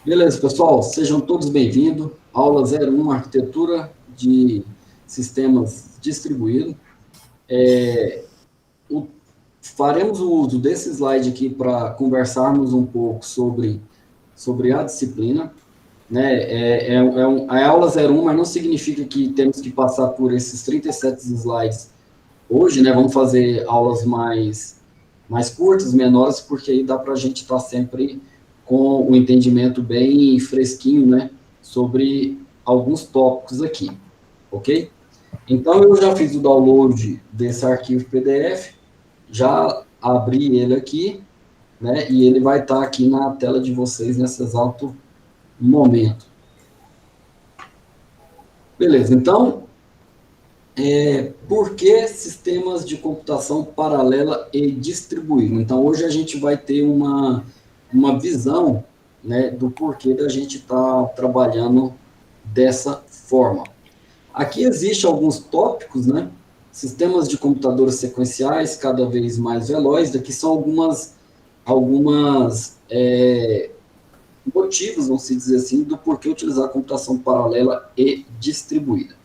Beleza, pessoal, sejam todos bem-vindos. Aula 01, Arquitetura de Sistemas Distribuídos. Faremos o uso desse slide aqui para conversarmos um pouco sobre a disciplina. Né? É aula 01, mas não significa que temos que passar por esses 37 slides hoje, né? Vamos fazer aulas mais curtas, menores, porque aí dá para a gente estar sempre com o entendimento bem fresquinho, né, sobre alguns tópicos aqui, ok? Então, eu já fiz o download desse arquivo PDF, já abri ele aqui, né, e ele vai estar aqui na tela de vocês nesse exato momento. Beleza, então, por que sistemas de computação paralela e distribuído? Então, hoje a gente vai ter uma visão, né, do porquê da gente estar trabalhando dessa forma. Aqui existem alguns tópicos, né? Sistemas de computadores sequenciais cada vez mais velozes. Aqui são algumas motivos, vamos dizer assim, do porquê utilizar a computação paralela e distribuída.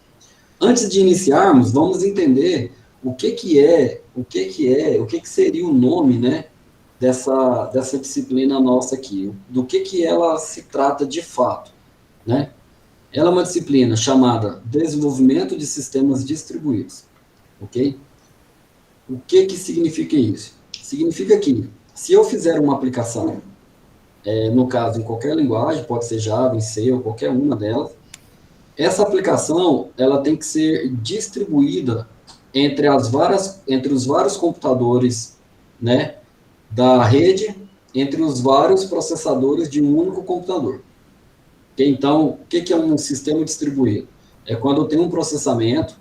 Antes de iniciarmos, vamos entender o que seria o nome, né, dessa disciplina nossa aqui, do que ela se trata de fato, né? Ela é uma disciplina chamada Desenvolvimento de Sistemas Distribuídos, ok? O que significa isso? Significa que, se eu fizer uma aplicação, no caso, em qualquer linguagem, pode ser Java, em C, ou qualquer uma delas, essa aplicação, ela tem que ser distribuída entre os vários computadores, né, da rede, entre os vários processadores de um único computador. Então, o que é um sistema distribuído? É quando eu tenho um processamento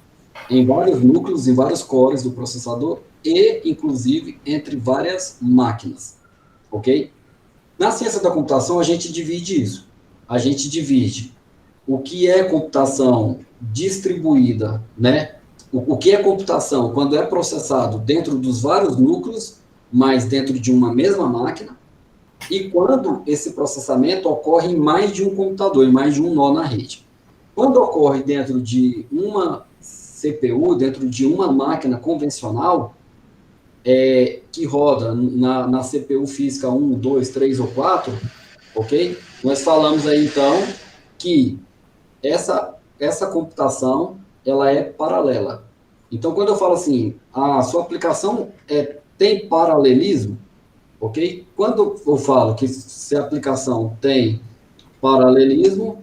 em vários núcleos, em vários cores do processador e, inclusive, entre várias máquinas, ok? Na ciência da computação, a gente divide isso. A gente divide o que é computação distribuída, né? O que é computação quando é processado dentro dos vários núcleos, mas dentro de uma mesma máquina, e quando esse processamento ocorre em mais de um computador, em mais de um nó na rede. Quando ocorre dentro de uma CPU, dentro de uma máquina convencional, que roda na CPU física 1, 2, 3 ou 4, ok? Nós falamos aí, então, que essa computação, ela é paralela. Então, quando eu falo assim, a sua aplicação tem paralelismo, ok? Quando eu falo que se a aplicação tem paralelismo,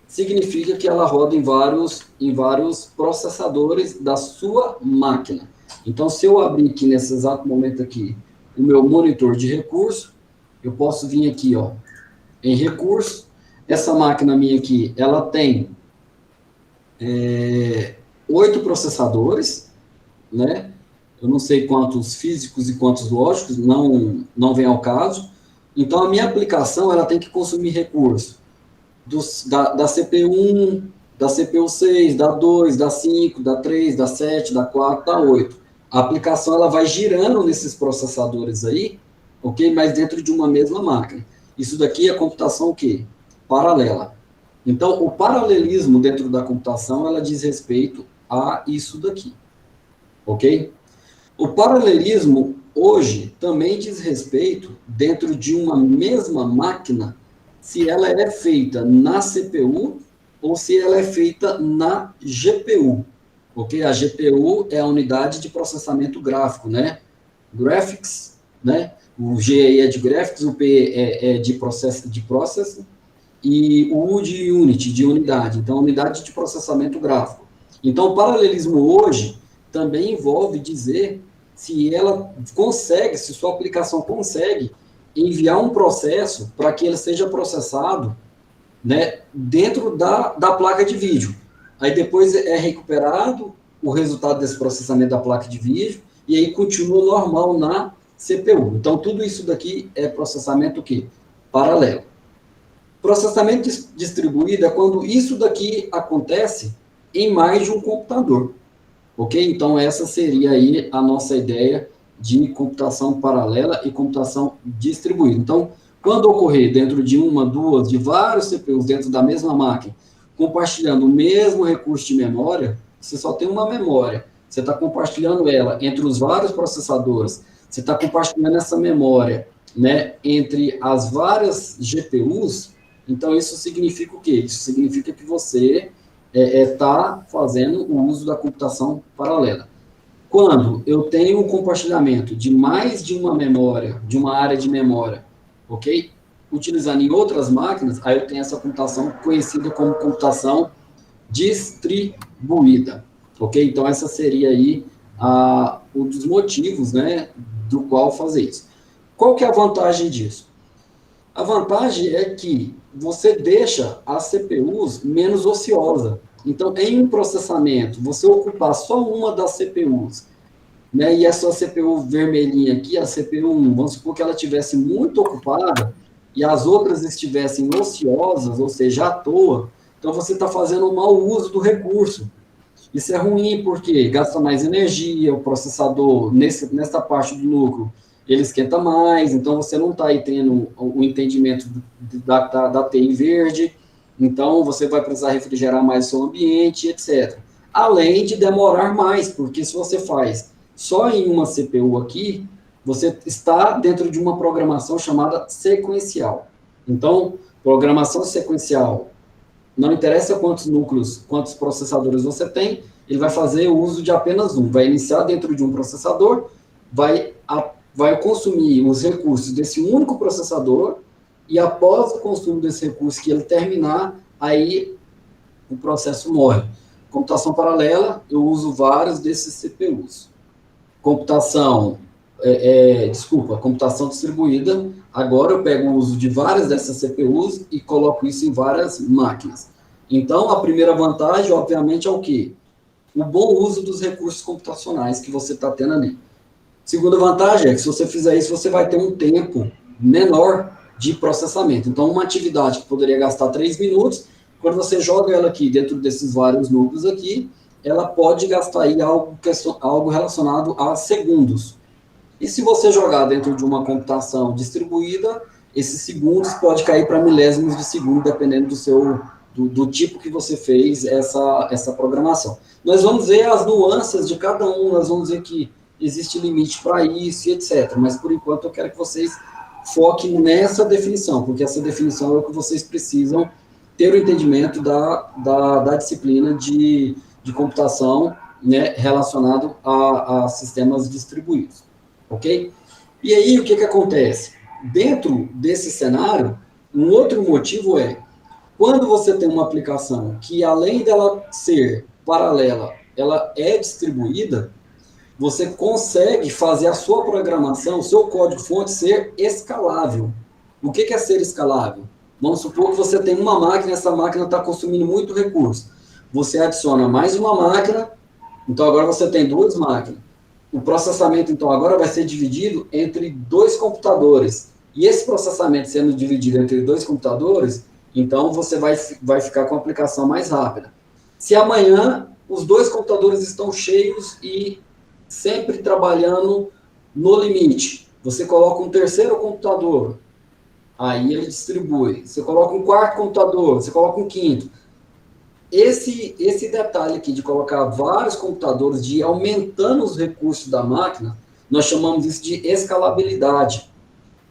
significa que ela roda em vários processadores da sua máquina. Então, se eu abrir aqui nesse exato momento aqui o meu monitor de recurso, eu posso vir aqui, ó, em recurso. Essa máquina minha aqui, ela tem 8 processadores, né? Eu não sei quantos físicos e quantos lógicos, não vem ao caso. Então, a minha aplicação, ela tem que consumir recurso da CPU1, da CPU6, da 2, da 5, da 3, da 7, da 4, da 8. A aplicação, ela vai girando nesses processadores aí, ok? Mas dentro de uma mesma máquina. Isso daqui é computação o quê? Paralela. Então, o paralelismo dentro da computação, ela diz respeito a isso daqui, ok? O paralelismo, hoje, também diz respeito, dentro de uma mesma máquina, se ela é feita na CPU ou se ela é feita na GPU, ok? A GPU é a unidade de processamento gráfico, né? Graphics, né? O G aí é de Graphics, o P é de Processing, e o U de Unity, de unidade. Então, unidade de processamento gráfico. Então, o paralelismo hoje também envolve dizer se ela consegue, se sua aplicação consegue enviar um processo para que ele seja processado, né, dentro da placa de vídeo. Aí depois é recuperado o resultado desse processamento da placa de vídeo e aí continua normal na CPU. Então, tudo isso daqui é processamento o quê? Paralelo. Processamento distribuído é quando isso daqui acontece em mais de um computador, ok? Então, essa seria aí a nossa ideia de computação paralela e computação distribuída. Então, Quando ocorrer dentro de uma, duas, de vários CPUs dentro da mesma máquina, compartilhando o mesmo recurso de memória, você só tem uma memória. Você está compartilhando ela entre os vários processadores, você está compartilhando essa memória, né, entre as várias GPUs. Então, isso significa o quê? Isso significa que você está fazendo o uso da computação paralela. Quando eu tenho um compartilhamento de mais de uma memória, de uma área de memória, ok? Utilizando em outras máquinas, aí eu tenho essa computação conhecida como computação distribuída, ok? Então, essa seria aí um dos motivos, né, do qual fazer isso. Qual que é a vantagem disso? A vantagem é que você deixa as CPUs menos ociosa. Então, em um processamento, você ocupar só uma das CPUs, né, e essa CPU vermelhinha aqui, a CPU 1, vamos supor que ela estivesse muito ocupada e as outras estivessem ociosas, ou seja, à toa, então você está fazendo um mau uso do recurso. Isso é ruim porque gasta mais energia, o processador, nessa parte do núcleo, ele esquenta mais, então você não está aí tendo o entendimento da TI verde, então você vai precisar refrigerar mais o seu ambiente, etc. Além de demorar mais, porque se você faz só em uma CPU aqui, você está dentro de uma programação chamada sequencial. Então, programação sequencial, não interessa quantos núcleos, quantos processadores você tem, ele vai fazer o uso de apenas um. Vai iniciar dentro de um processador, vai consumir os recursos desse único processador, e após o consumo desse recurso que ele terminar, aí o processo morre. Computação paralela, eu uso vários desses CPUs. Computação distribuída, agora eu pego o uso de várias dessas CPUs e coloco isso em várias máquinas. Então, a primeira vantagem, obviamente, é o quê? O bom uso dos recursos computacionais que você está tendo ali. Segunda vantagem é que se você fizer isso, você vai ter um tempo menor de processamento. Então, uma atividade que poderia gastar 3 minutos, quando você joga ela aqui dentro desses vários núcleos aqui, ela pode gastar aí algo relacionado a segundos. E se você jogar dentro de uma computação distribuída, esses segundos pode cair para milésimos de segundo, dependendo do tipo que você fez essa programação. Nós vamos ver as nuances de cada um, nós vamos ver que existe limite para isso e etc. Mas, por enquanto, eu quero que vocês foquem nessa definição, porque essa definição é o que vocês precisam ter o entendimento da disciplina de computação, né, relacionado a sistemas distribuídos, ok? E aí, o que acontece? Dentro desse cenário, um outro motivo é, quando você tem uma aplicação que, além dela ser paralela, ela é distribuída, você consegue fazer a sua programação, o seu código-fonte ser escalável. O que é ser escalável? Vamos supor que você tem uma máquina, essa máquina está consumindo muito recurso. Você adiciona mais uma máquina, então agora você tem 2 máquinas. O processamento, então, agora vai ser dividido entre 2 computadores. E esse processamento sendo dividido entre 2 computadores, então você vai ficar com a aplicação mais rápida. Se amanhã os 2 computadores estão cheios e sempre trabalhando no limite, você coloca um terceiro computador, aí ele distribui. Você coloca um quarto computador, você coloca um quinto. Esse detalhe aqui de colocar vários computadores, de ir aumentando os recursos da máquina, nós chamamos isso de escalabilidade.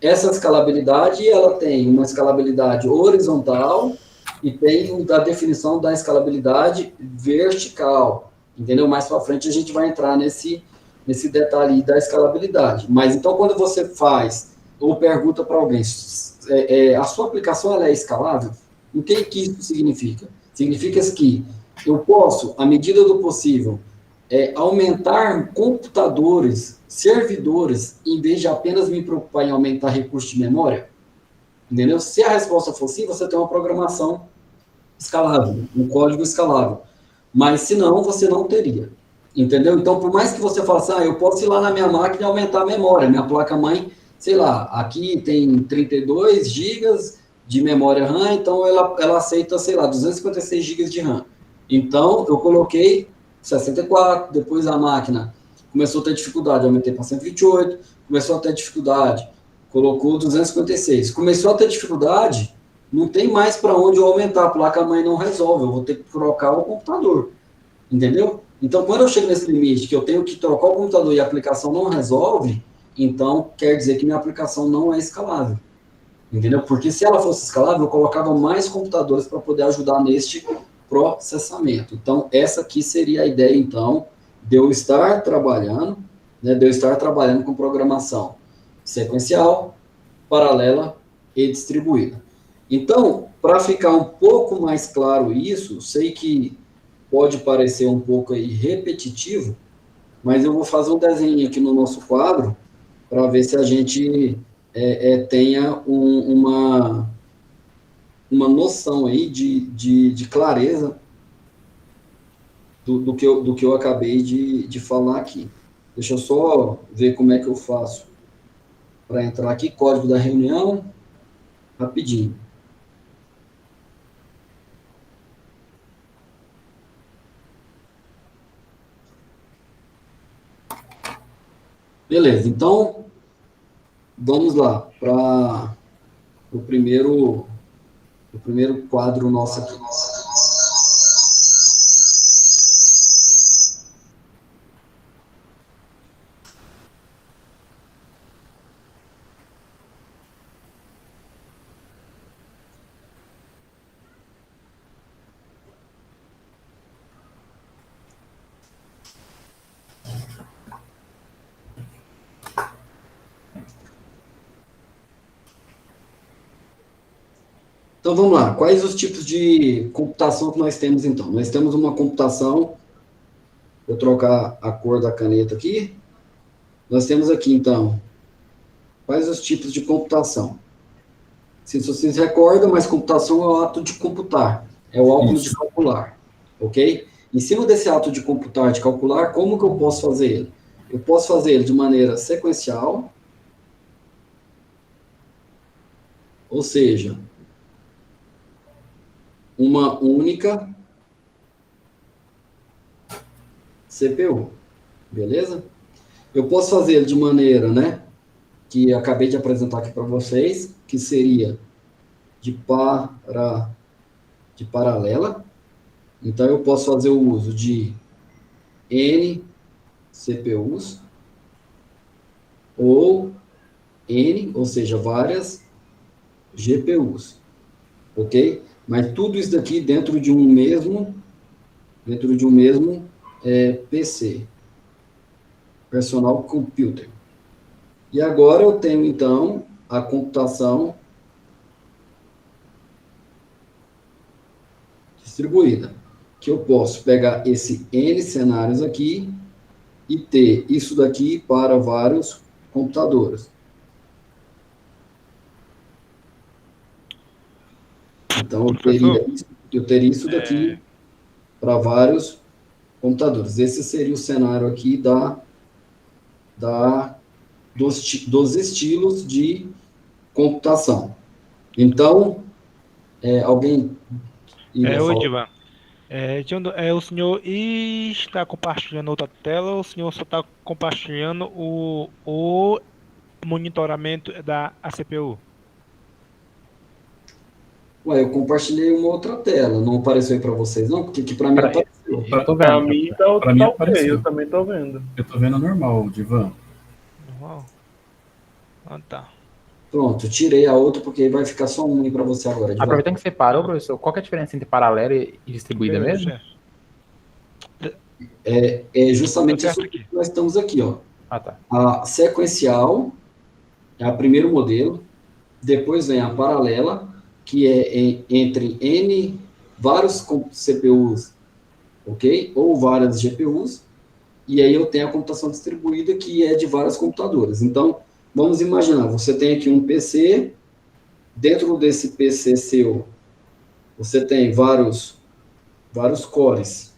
Essa escalabilidade, ela tem uma escalabilidade horizontal e tem a definição da escalabilidade vertical. Entendeu? Mais para frente a gente vai entrar nesse detalhe da escalabilidade. Mas então, quando você faz ou pergunta para alguém, a sua aplicação ela é escalável? O que isso significa? Significa que eu posso, à medida do possível, aumentar computadores, servidores, em vez de apenas me preocupar em aumentar recursos de memória? Entendeu? Se a resposta for sim, você tem uma programação escalável, um código escalável. Mas se não, você não teria. Entendeu? Então, por mais que você faça, eu posso ir lá na minha máquina e aumentar a memória. Minha placa-mãe, sei lá, aqui tem 32 gigas de memória RAM, então ela aceita, sei lá, 256 gigas de RAM. Então, eu coloquei 64, depois a máquina começou a ter dificuldade, aumentei para 128, começou a ter dificuldade, Colocou 256. Começou a ter dificuldade, não tem mais para onde eu aumentar, a placa-mãe não resolve, eu vou ter que trocar o computador. Entendeu? Então, quando eu chego nesse limite, que eu tenho que trocar o computador e a aplicação não resolve, então quer dizer que minha aplicação não é escalável. Entendeu? Porque se ela fosse escalável, eu colocava mais computadores para poder ajudar neste processamento. Então, essa aqui seria a ideia, então, de eu estar trabalhando, né, de eu estar trabalhando com programação sequencial, paralela e distribuída. Então, para ficar um pouco mais claro isso, sei que pode parecer um pouco aí repetitivo, mas eu vou fazer um desenho aqui no nosso quadro para ver se a gente tenha uma noção aí de clareza do que eu acabei de falar aqui. Deixa eu só ver como é que eu faço para entrar aqui, código da reunião, rapidinho. Beleza, então vamos lá para o primeiro quadro nosso aqui. Então, vamos lá. Quais os tipos de computação que nós temos, então? Nós temos uma computação, vou trocar a cor da caneta aqui. Nós temos aqui, então, quais os tipos de computação? Se vocês recordam, mas computação é o ato de computar, é o ato de calcular, ok? Em cima desse ato de computar, de calcular, como que eu posso fazer ele? Eu posso fazer ele de maneira sequencial, ou seja, uma única CPU, beleza? Eu posso fazer ele de maneira, né, que eu acabei de apresentar aqui para vocês, que seria de paralela. Então, eu posso fazer o uso de N CPUs ou N, ou seja, várias GPUs, ok? Mas tudo isso daqui dentro de um mesmo PC, Personal Computer. E agora eu tenho, então, a computação distribuída, que eu posso pegar esse N cenários aqui e ter isso daqui para vários computadores. Então, eu teria isso daqui para vários computadores. Esse seria o cenário aqui dos estilos de computação. Então, alguém iria falar? Divan. O senhor está compartilhando outra tela ou o senhor só está compartilhando o monitoramento da CPU? Ué, eu compartilhei uma outra tela, não apareceu aí para vocês, não? Porque aqui para mim apareceu. Eu tô Pra vendo. mim tá Pra mim ok, apareceu. eu também tô vendo. Eu tô vendo normal, Divan. Normal? Ah, tá. Pronto, tirei a outra porque vai ficar só uma aí para você agora. Aproveitando que você parou, professor, qual que é a diferença entre paralela e distribuída mesmo? É justamente Tá isso certo que aqui. nós estamos aqui, ó. Ah, tá. A sequencial é o primeiro modelo, depois vem a paralela, que é entre N, vários CPUs, ok? Ou várias GPUs, e aí eu tenho a computação distribuída, que é de vários computadores. Então, vamos imaginar, você tem aqui um PC, dentro desse PC seu, você tem vários cores,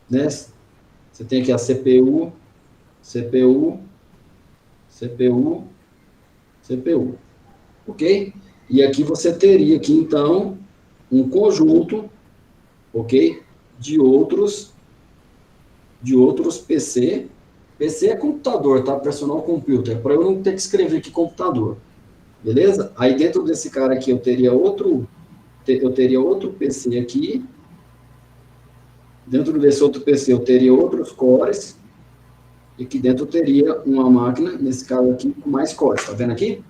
né? Você tem aqui a CPU, CPU, ok? E aqui você teria aqui, então, um conjunto, ok? De outros PC. PC é computador, tá? Personal computer, para eu não ter que escrever aqui computador. Beleza? Aí dentro desse cara aqui eu teria outro PC aqui. Dentro desse outro PC eu teria outros cores. E aqui dentro eu teria uma máquina, nesse caso aqui, com mais cores. Tá vendo aqui?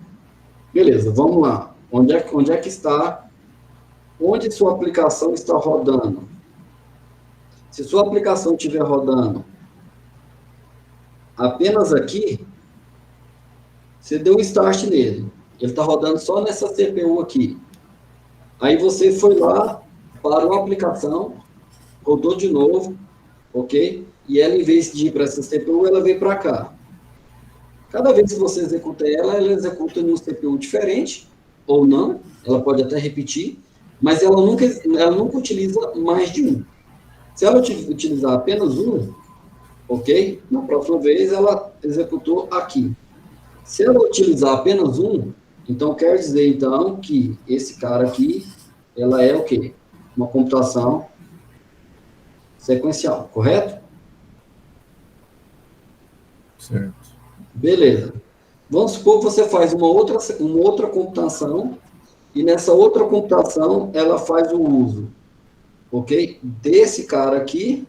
Beleza, vamos lá. Onde é que está... Onde sua aplicação está rodando? Se sua aplicação estiver rodando apenas aqui, você deu um start nele. Ele está rodando só nessa CPU aqui. Aí você foi lá, parou a aplicação, rodou de novo, ok? E ela, em vez de ir para essa CPU, ela veio para cá. Cada vez que você executa ela executa em um CPU diferente, ou não, ela pode até repetir, mas ela nunca utiliza mais de um. Se ela utilizar apenas um, ok? Na próxima vez ela executou aqui. Se ela utilizar apenas um, então quer dizer então que esse cara aqui, ela é o quê? Uma computação sequencial, correto? Certo. Beleza. Vamos supor que você faz uma outra computação e nessa outra computação ela faz o uso, ok? Desse cara aqui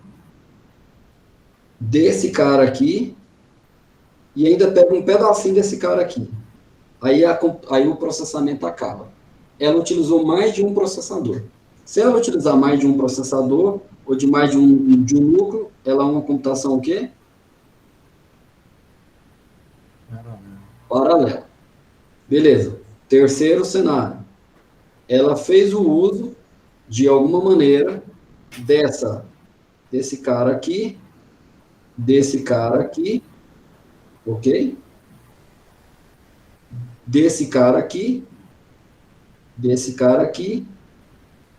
e ainda pega um pedacinho desse cara aqui. Aí o processamento acaba. Ela utilizou mais de um processador. Se ela utilizar mais de um processador ou de mais de um núcleo, ela é uma computação o quê? Paralela. Beleza. Terceiro cenário. Ela fez o uso, de alguma maneira, desse cara aqui, ok? Desse cara aqui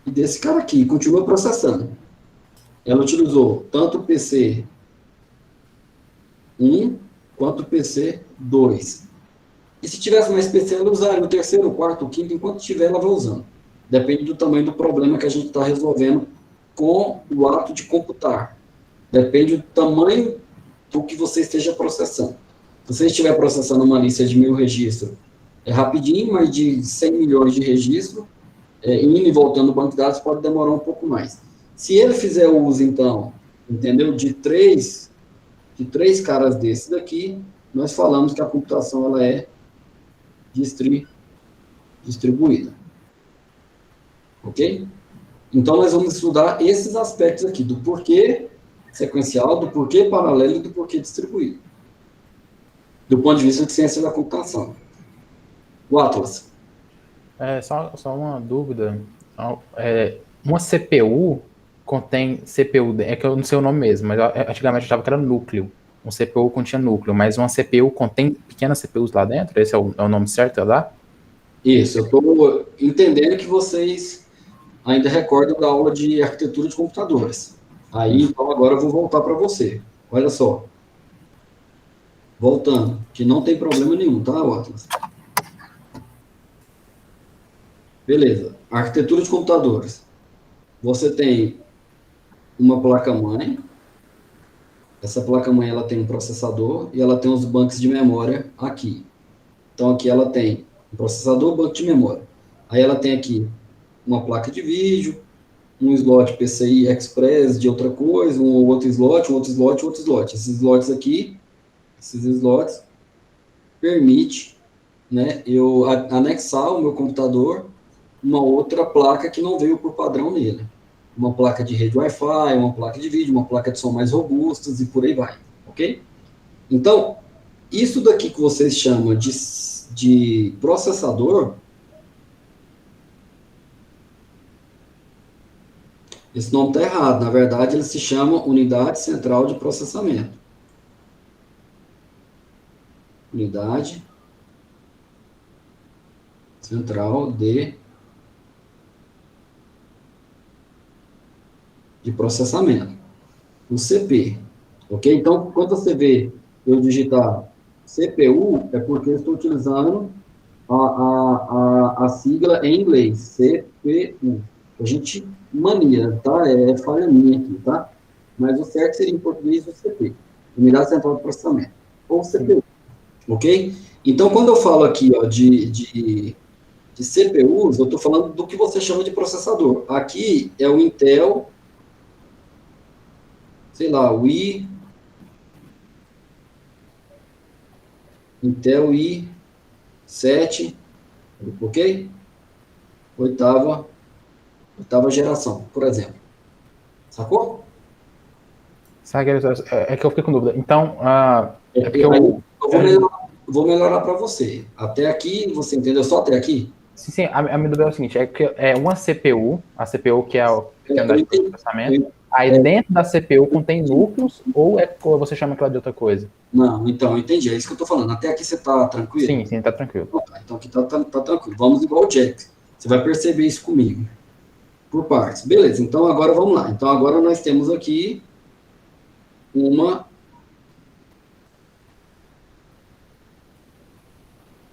e desse cara aqui. Continua processando. Ela utilizou tanto o PC 1 quanto o PC 2. E se tivesse mais PC, ela usaria o terceiro, o quarto, o quinto, enquanto tiver, ela vai usando. Depende do tamanho do problema que a gente está resolvendo com o ato de computar. Depende do tamanho do que você esteja processando. Se você estiver processando uma lista de 1000 registros, é rapidinho, mas de 100 milhões de registros, indo e voltando no banco de dados, pode demorar um pouco mais. Se ele fizer o uso, então, entendeu? De três caras desses daqui, nós falamos que a computação ela é distribuída. Ok? Então, nós vamos estudar esses aspectos aqui, do porquê sequencial, do porquê paralelo e do porquê distribuído. Do ponto de vista de ciência da computação. O Atlas. Só uma dúvida. Uma CPU contém CPU, é que eu não sei o nome mesmo, mas antigamente eu achava que era núcleo. Um CPU continha núcleo, mas uma CPU contém pequenas CPUs lá dentro? Esse é o nome certo lá? Isso, eu estou entendendo que vocês ainda recordam da aula de arquitetura de computadores. Aí, então, agora eu vou voltar para você. Olha só. Voltando, que não tem problema nenhum, tá, Atlas? Beleza. Arquitetura de computadores. Você tem uma placa-mãe. Essa placa-mãe, ela tem um processador e ela tem os bancos de memória aqui. Então, aqui ela tem um processador, banco de memória. Aí ela tem aqui uma placa de vídeo, um slot PCI Express de outra coisa, um outro slot, outro slot. Esses slots permite, né, eu anexar o meu computador uma outra placa que não veio por padrão nele. Uma placa de rede Wi-Fi, uma placa de vídeo, uma placa de som mais robustas e por aí vai, ok? Então, isso daqui que vocês chamam de processador, esse nome está errado. Na verdade, ele se chama Unidade Central de Processamento. Unidade Central de processamento. O CP. Ok? Então, quando você vê eu digitar CPU, é porque eu estou utilizando a sigla em inglês. CPU. A gente mania, tá? É falha minha aqui, tá? Mas o certo seria em português o CP. Unidade Central de Processamento. Ou CPU. Ok? Então, quando eu falo aqui ó, de CPUs, eu estou falando do que você chama de processador. Aqui é o Intel, sei lá, Intel i7, ok? Oitava geração, por exemplo. Sacou? Sabe, é que eu fiquei com dúvida. Então, é porque eu vou melhorar para você. Até aqui, você entendeu? Só até aqui? Sim, a minha dúvida é o seguinte, é que é uma CPU, a CPU que é que é a unidade de processamento, aí dentro da CPU contém núcleos, ou você chama aquela de outra coisa? Não, então, entendi, é isso que eu estou falando. Até aqui você está tranquilo? Sim, tá tranquilo. Então aqui tá tranquilo. Vamos igual o Jack. Você vai perceber isso comigo. Por partes. Beleza, então agora vamos lá. Então agora nós temos aqui uma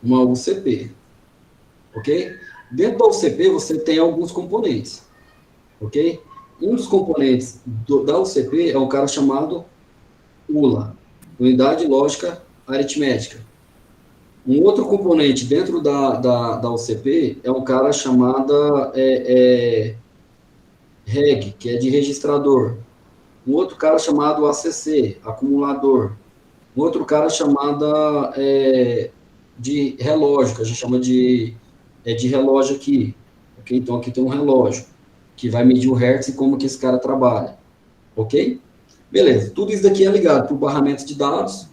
UCP, ok? Dentro da UCP você tem alguns componentes, ok? Um dos componentes da UCP é um cara chamado ULA, Unidade Lógica Aritmética. Um outro componente dentro da UCP é um cara chamado REG, que é de registrador. Um outro cara chamado ACC, acumulador. Um outro cara chamado de relógio, que a gente chama de relógio aqui. Okay? Então, aqui tem um relógio, que vai medir o hertz e como que esse cara trabalha. Ok? Beleza. Tudo isso daqui é ligado por barramento de dados,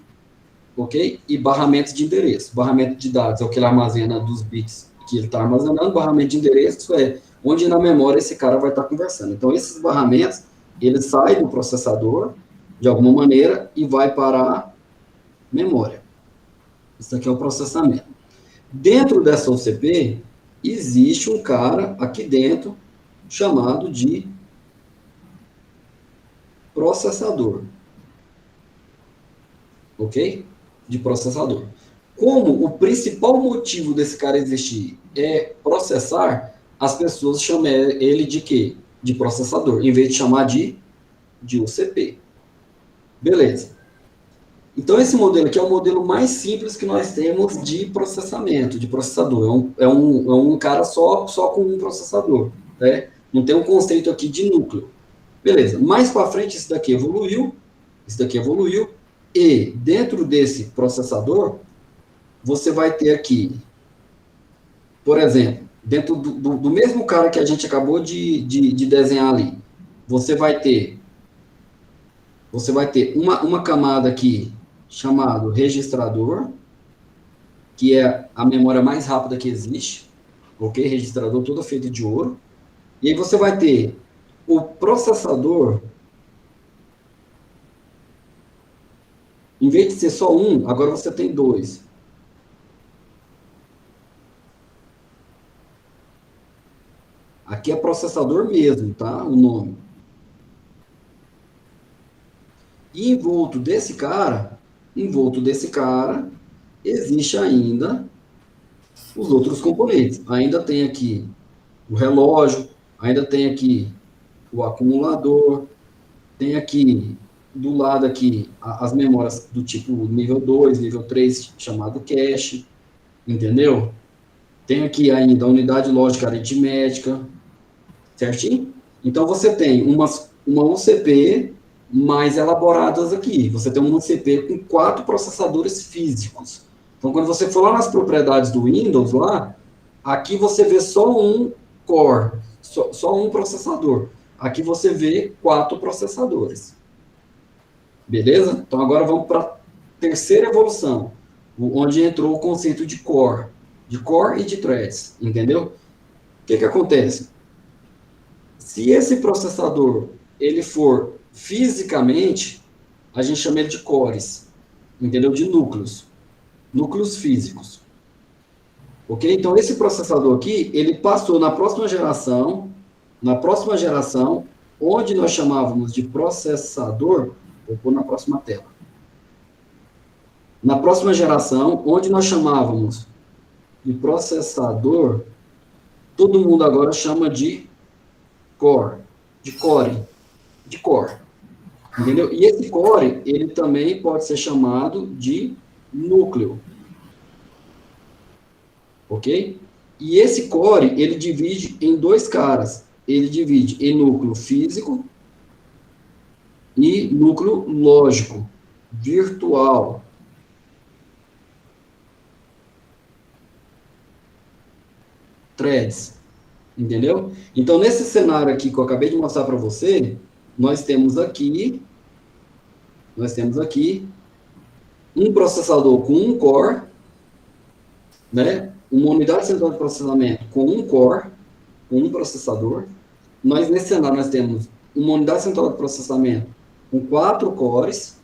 ok? E barramento de endereço. Barramento de dados é o que ele armazena dos bits que ele está armazenando. Barramento de endereço é onde na memória esse cara vai estar conversando. Então, esses barramentos, ele sai do processador, de alguma maneira, e vai para a memória. Isso aqui é o processamento. Dentro dessa OCP, existe um cara aqui dentro, chamado de processador. Ok? De processador. Como o principal motivo desse cara existir é processar, as pessoas chamam ele de quê? De processador, em vez de chamar de UCP. Beleza. Então, esse modelo aqui é o modelo mais simples que nós temos de processamento, de processador. É um cara só com um processador. Né? Não tem um conceito aqui de núcleo. Beleza. Mais para frente, isso daqui evoluiu, e dentro desse processador, você vai ter aqui, por exemplo, dentro do mesmo cara que a gente acabou de desenhar ali, você vai ter uma camada aqui chamado registrador, que é a memória mais rápida que existe, ok? Registrador todo feito de ouro. E aí você vai ter o processador, em vez de ser só um, agora você tem dois. Aqui é processador mesmo, tá? O nome. E envolto desse cara, existe ainda os outros componentes. Ainda tem aqui o relógio, ainda tem aqui o acumulador, tem aqui, do lado aqui, as memórias do tipo nível 2, nível 3, chamado cache, entendeu? Tem aqui ainda a unidade lógica aritmética, certinho? Então, você tem uma UCP mais elaboradas aqui. Você tem uma UCP com 4 processadores físicos. Então, quando você for lá nas propriedades do Windows, lá, aqui você vê só um core, só um processador. Aqui você vê 4 processadores. Beleza? Então, agora vamos para a terceira evolução, onde entrou o conceito de core e de threads, entendeu? O que acontece? Se esse processador ele for fisicamente, a gente chama ele de cores, entendeu? De núcleos físicos. Ok? Então, esse processador aqui, ele passou na próxima geração, onde nós chamávamos de processador, vou pôr na próxima tela. Na próxima geração, onde nós chamávamos de processador, todo mundo agora chama de core. Entendeu? E esse core, ele também pode ser chamado de núcleo. ok? E esse core, ele divide em dois caras. Ele divide em núcleo físico e núcleo lógico, virtual. Threads, entendeu? Então, nesse cenário aqui que eu acabei de mostrar para você, nós temos aqui um processador com um core, né? Uma unidade central de processamento com um core, com um processador. Nós, nesse cenário, nós temos uma unidade central de processamento com 4 cores,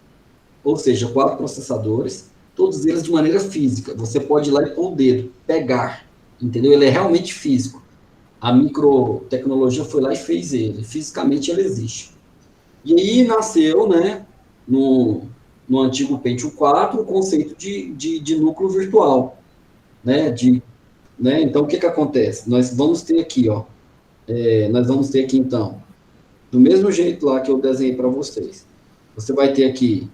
ou seja, 4 processadores, todos eles de maneira física. Você pode ir lá e pôr o dedo, pegar, entendeu? Ele é realmente físico. A microtecnologia foi lá e fez ele. Fisicamente ele existe. E aí nasceu, né, no antigo Pentium 4, o conceito de núcleo virtual, né, então, o que acontece? Nós vamos ter aqui, então, do mesmo jeito lá que eu desenhei para vocês. Você vai ter aqui,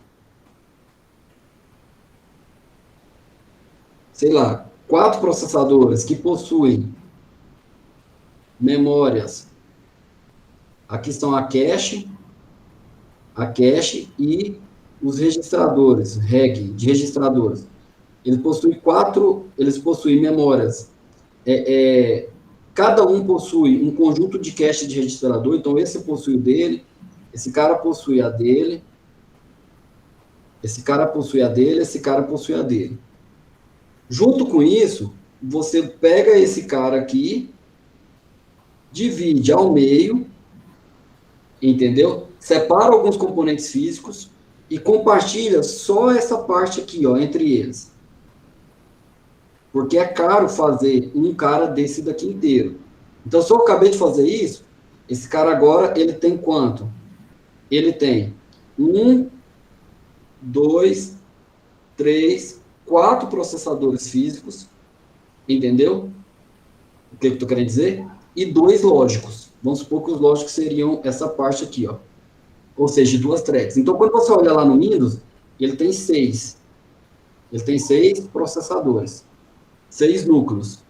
sei lá, 4 processadores que possuem memórias. Aqui estão a cache e os registradores, REG, de registradores. Eles possuem memórias. Cada um possui um conjunto de cache de registrador, então esse possui o dele, esse cara possui a dele, esse cara possui a dele, esse cara possui a dele. Junto com isso, você pega esse cara aqui, divide ao meio, entendeu? Separa alguns componentes físicos e compartilha só essa parte aqui, ó, entre eles. Porque é caro fazer um cara desse daqui inteiro. Então, se eu acabei de fazer isso, esse cara agora, ele tem quanto? Ele tem 1, 2, 3, 4 processadores físicos, entendeu? O que eu estou querendo dizer? E 2 lógicos. Vamos supor que os lógicos seriam essa parte aqui, ó. Ou seja, 2 threads. Então, quando você olha lá no Windows, ele tem 6. Ele tem 6 processadores. 6 núcleos.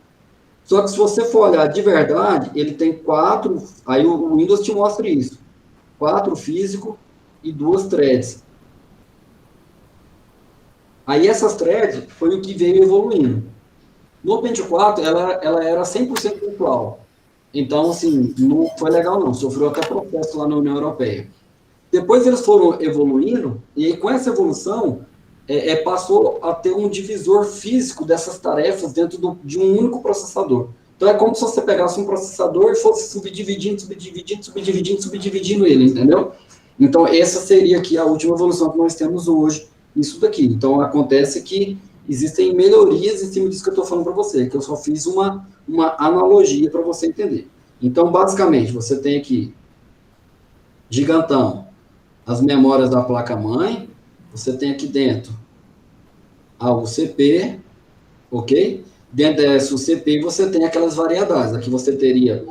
Só que se você for olhar de verdade, ele tem 4, aí o Windows te mostra isso. 4 físico e 2 threads. Aí essas threads foi o que veio evoluindo. No Pentium 4, ela era 100% virtual. Então, assim, não foi legal não, sofreu até protesto lá na União Europeia. Depois eles foram evoluindo, e aí com essa evolução, passou a ter um divisor físico dessas tarefas dentro de um único processador. Então é como se você pegasse um processador e fosse subdividindo ele, entendeu? Então essa seria aqui a última evolução que nós temos hoje, isso daqui. Então acontece que existem melhorias em cima disso que eu estou falando para você, que eu só fiz uma analogia para você entender. Então, basicamente, você tem aqui, gigantão, as memórias da placa-mãe, você tem aqui dentro a UCP, ok? Dentro dessa UCP você tem aquelas variedades. Aqui você teria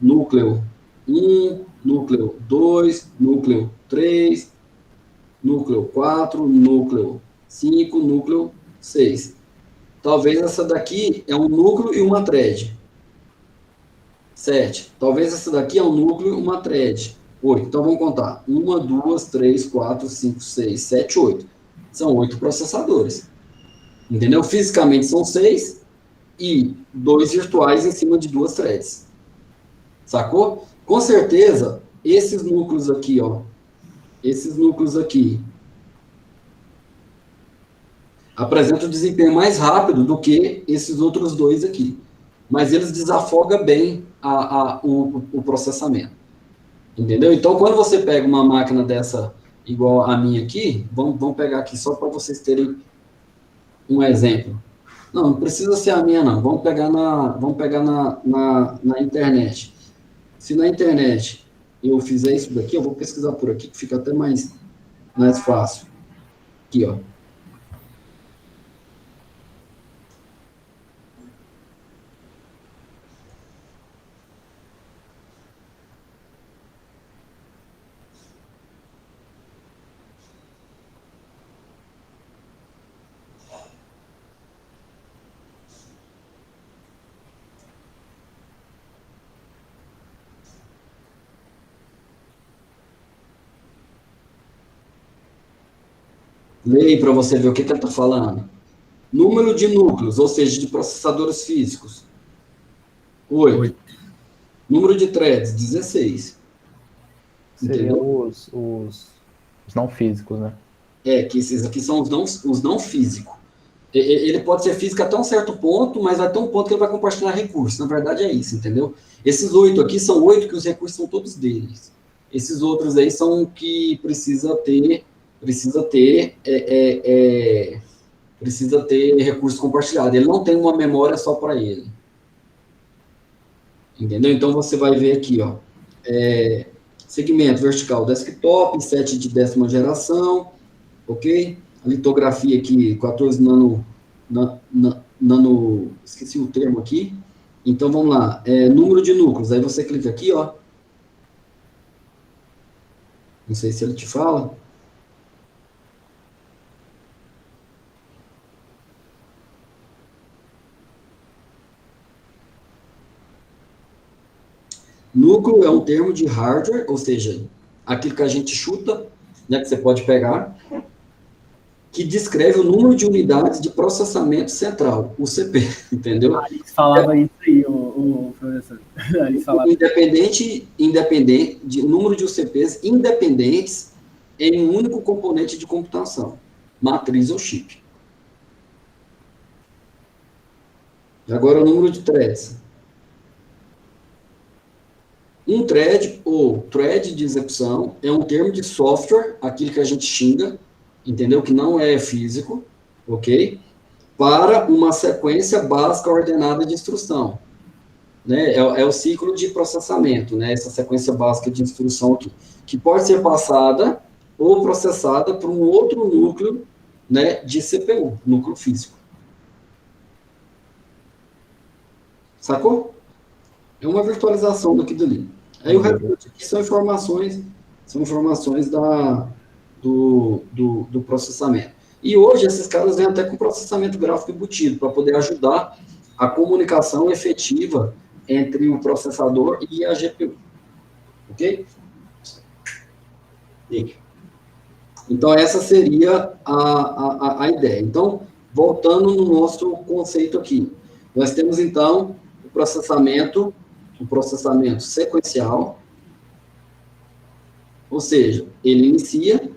núcleo 1, núcleo 2, núcleo 3, núcleo 4, núcleo 5, núcleo 6. Talvez essa daqui é um núcleo e uma thread. 7. Talvez essa daqui é um núcleo e uma thread. 8. Então vamos contar. 1, 2, 3, 4, 5, 6, 7, 8. São 8 processadores. Entendeu? Fisicamente são 6 e 2 virtuais em cima de 2 threads. Sacou? Com certeza, esses núcleos aqui, ó, apresentam um desempenho mais rápido do que esses outros dois aqui. Mas eles desafogam bem o processamento. Entendeu? Então, quando você pega uma máquina dessa, igual a minha aqui, vamos pegar aqui só para vocês terem um exemplo. Não precisa ser a minha, não. Vamos pegar na internet. Se na internet eu fizer isso daqui, eu vou pesquisar por aqui, que fica até mais fácil. Aqui, ó. Leia para você ver o que ele está falando. Número de núcleos, ou seja, de processadores físicos, 8. 8. Número de threads, 16. Seriam Entendeu? os não físicos, né? Que esses aqui são os não físicos. Ele pode ser físico até um certo ponto, mas até um ponto que ele vai compartilhar recursos. Na verdade é isso, entendeu? Esses 8 aqui são 8 que os recursos são todos deles. Esses outros aí são que precisa ter recursos compartilhados. Ele não tem uma memória só para ele. Entendeu? Então você vai ver aqui, ó, segmento vertical desktop, 7 de 10ª geração, ok? A litografia aqui, 14 nano, esqueci o termo aqui. Então vamos lá, número de núcleos, aí você clica aqui, ó. Não sei se ele te fala. Núcleo é um termo de hardware, ou seja, aquilo que a gente chuta, né, que você pode pegar, que descreve o número de unidades de processamento central, UCP, entendeu? A Alice falava isso aí, o professor. A Alice falava O número de UCPs independentes em um único componente de computação, matriz ou chip. Agora o número de threads. Um thread ou thread de execução é um termo de software, aquilo que a gente xinga, entendeu? Que não é físico, ok? Para uma sequência básica ordenada de instrução. Né? É o ciclo de processamento, né? Essa sequência básica de instrução aqui, que pode ser passada ou processada por um outro núcleo, né, de CPU, núcleo físico. Sacou? É uma virtualização daqui dali. Aí o resto aqui são informações do processamento. E hoje esses caras vêm até com processamento gráfico embutido, para poder ajudar a comunicação efetiva entre o processador e a GPU. Ok? Então, essa seria a ideia. Então, voltando no nosso conceito aqui, nós temos, então, o processamento sequencial, ou seja, ele inicia,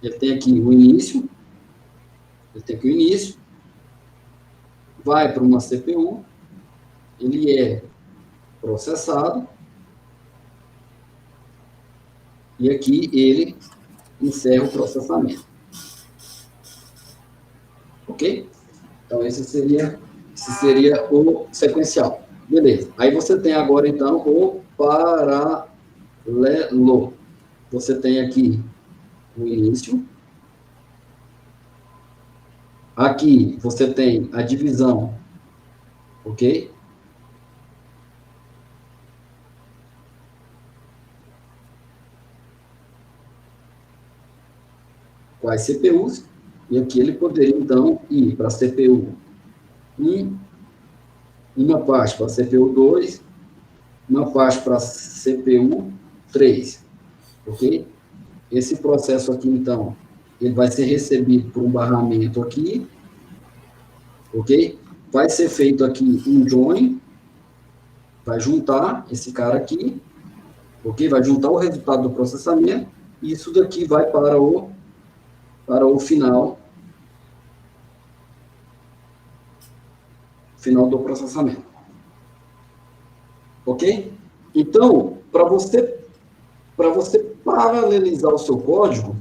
ele tem aqui o início, vai para uma CPU, ele é processado, e aqui ele encerra o processamento. Ok? Então, esse seria o sequencial. Beleza. Aí você tem agora, então, o paralelo. Você tem aqui o início. Aqui você tem a divisão. Ok? Quais CPUs? E aqui ele poderia, então, ir para a CPU 1, uma parte para a CPU 2, uma parte para a CPU 3, ok? Esse processo aqui, então, ele vai ser recebido por um barramento aqui, ok? Vai ser feito aqui um join, vai juntar esse cara aqui, ok? Vai juntar o resultado do processamento, e isso daqui vai para o final do processamento. Ok? Então, para você paralelizar o seu código,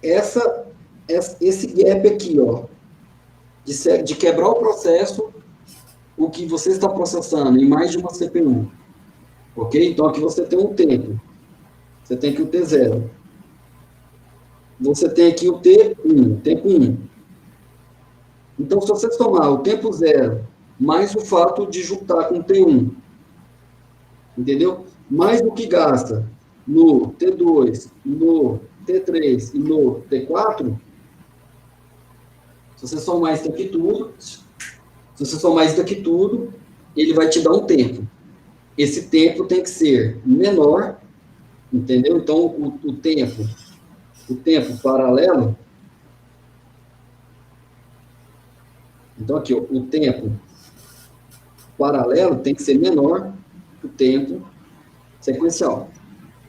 esse gap aqui, ó, de quebrar o processo, o que você está processando em mais de uma CPU. Ok? Então, aqui você tem um tempo. Você tem aqui o T0. Você tem aqui o T1, tempo 1. Então, se você somar o tempo 0, mais o fato de juntar com o T1, entendeu? Mais o que gasta no T2, no T3 e no T4, se você somar isso aqui tudo, ele vai te dar um tempo. Esse tempo tem que ser menor, entendeu? Então, o tempo o tempo paralelo. Então, aqui, ó, o tempo paralelo tem que ser menor que o tempo sequencial.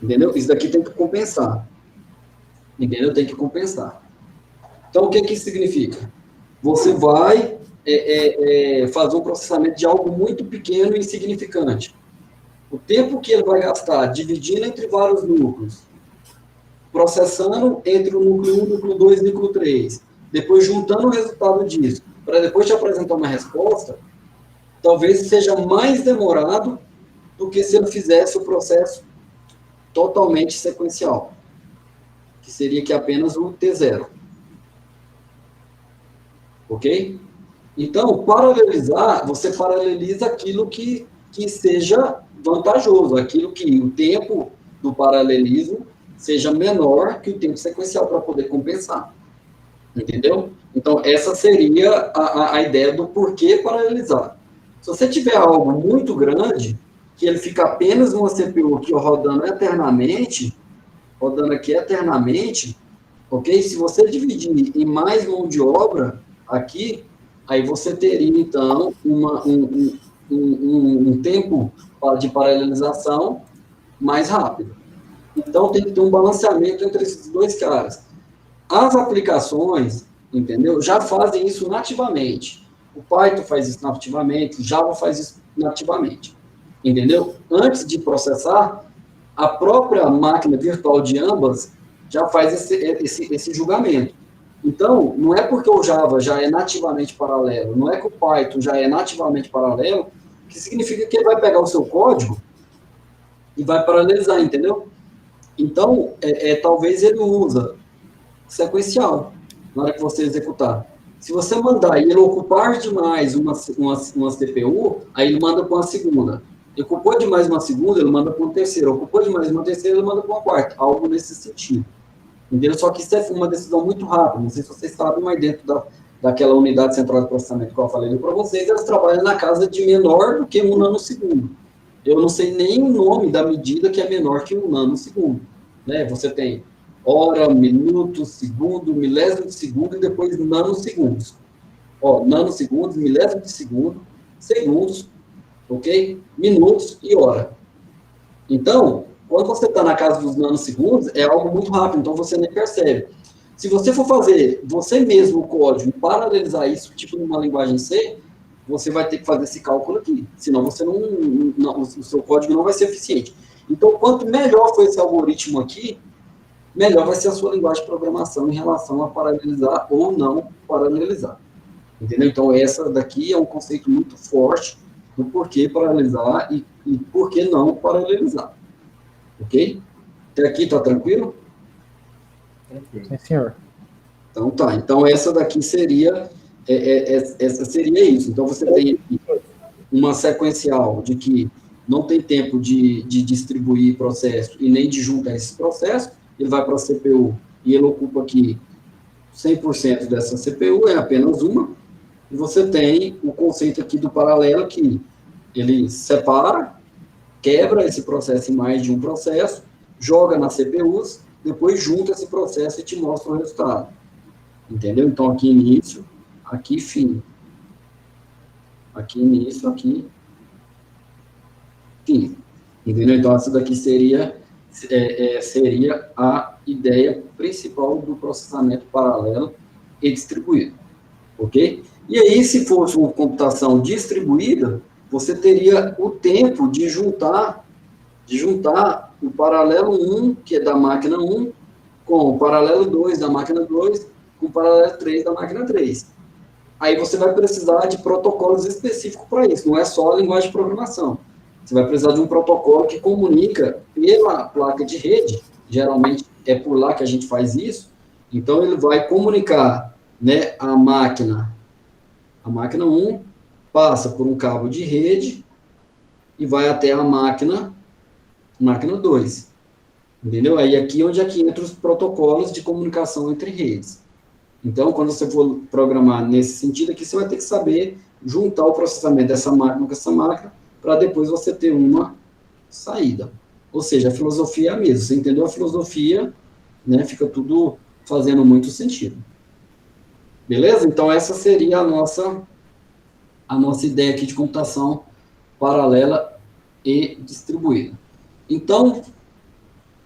Entendeu? Isso daqui tem que compensar. Entendeu? Tem que compensar. Então, o que que isso significa? Você vai fazer um processamento de algo muito pequeno e insignificante. O tempo que ele vai gastar dividindo entre vários núcleos, processando entre o núcleo 1, núcleo 2 e núcleo 3, depois juntando o resultado disso, para depois te apresentar uma resposta, talvez seja mais demorado do que se ele fizesse o processo totalmente sequencial, que seria aqui apenas o T0. Ok? Então, paralelizar, você paraleliza aquilo que seja vantajoso, aquilo que o tempo do paralelismo seja menor que o tempo sequencial para poder compensar. Entendeu? Então, essa seria a ideia do porquê paralelizar. Se você tiver algo muito grande, que ele fica apenas numa CPU aqui rodando aqui eternamente, ok? Se você dividir em mais mão de obra aqui, aí você teria, então, um tempo de paralelização mais rápido. Então, tem que ter um balanceamento entre esses dois caras. As aplicações, entendeu, já fazem isso nativamente. O Python faz isso nativamente, o Java faz isso nativamente. Entendeu? Antes de processar, a própria máquina virtual de ambas já faz esse julgamento. Então, não é porque o Java já é nativamente paralelo, não é que o Python já é nativamente paralelo, que significa que ele vai pegar o seu código e vai paralelizar, entendeu? Então, talvez ele usa sequencial na hora que você executar. Se você mandar e ele ocupar demais uma CPU, aí ele manda para uma segunda. Ele ocupou demais uma segunda, ele manda para uma terceira. Ocupou demais uma terceira, ele manda para uma quarta. Algo nesse sentido. Entendeu? Só que isso é uma decisão muito rápida. Não sei se vocês sabem, mas dentro daquela unidade central de processamento que eu falei para vocês, eles trabalham na casa de menor do que 1 nanosegundo. Eu não sei nem o nome da medida que é menor que 1 nanosegundo. Né? Você tem hora, minuto, segundo, milésimo de segundo e depois nanosegundos. Nanosegundos, milésimo de segundo, segundos, ok? Minutos e hora. Então, quando você está na casa dos nanosegundos, é algo muito rápido, então você nem percebe. Se você for fazer você mesmo o código e paralelizar isso, tipo numa linguagem C, você vai ter que fazer esse cálculo aqui. Senão você o seu código não vai ser eficiente. Então, quanto melhor for esse algoritmo aqui, melhor vai ser a sua linguagem de programação em relação a paralelizar ou não paralelizar. Entendeu? Então, essa daqui é um conceito muito forte do porquê paralelizar e por que não paralelizar. Ok? Até aqui tá tranquilo? Sim, senhor. Então tá. Então, essa daqui seria isso. Então, você tem aqui uma sequencial de que não tem tempo de distribuir processo e nem de juntar esses processos. Ele vai para a CPU e ele ocupa aqui 100% dessa CPU, é apenas uma. E você tem o conceito aqui do paralelo, que ele separa, quebra esse processo em mais de um processo, joga nas CPUs, depois junta esse processo e te mostra o resultado. Entendeu? Então, aqui início, aqui fim. Aqui início, aqui fim. Entendeu? Então, essa daqui seria a ideia principal do processamento paralelo e distribuído. Ok? E aí, se fosse uma computação distribuída, você teria o tempo de juntar o paralelo 1, que é da máquina 1, com o paralelo 2 da máquina 2, com o paralelo 3 da máquina 3. Aí você vai precisar de protocolos específicos para isso, não é só a linguagem de programação. Você vai precisar de um protocolo que comunica pela placa de rede, geralmente é por lá que a gente faz isso, então ele vai comunicar, né, a máquina 1, passa por um cabo de rede e vai até a máquina 2. Entendeu? Aí aqui onde entra os protocolos de comunicação entre redes. Então, quando você for programar nesse sentido aqui, você vai ter que saber juntar o processamento dessa máquina com essa máquina, para depois você ter uma saída. Ou seja, a filosofia é a mesma. Você entendeu a filosofia, né? Fica tudo fazendo muito sentido. Beleza? Então, essa seria a nossa ideia aqui de computação paralela e distribuída. Então,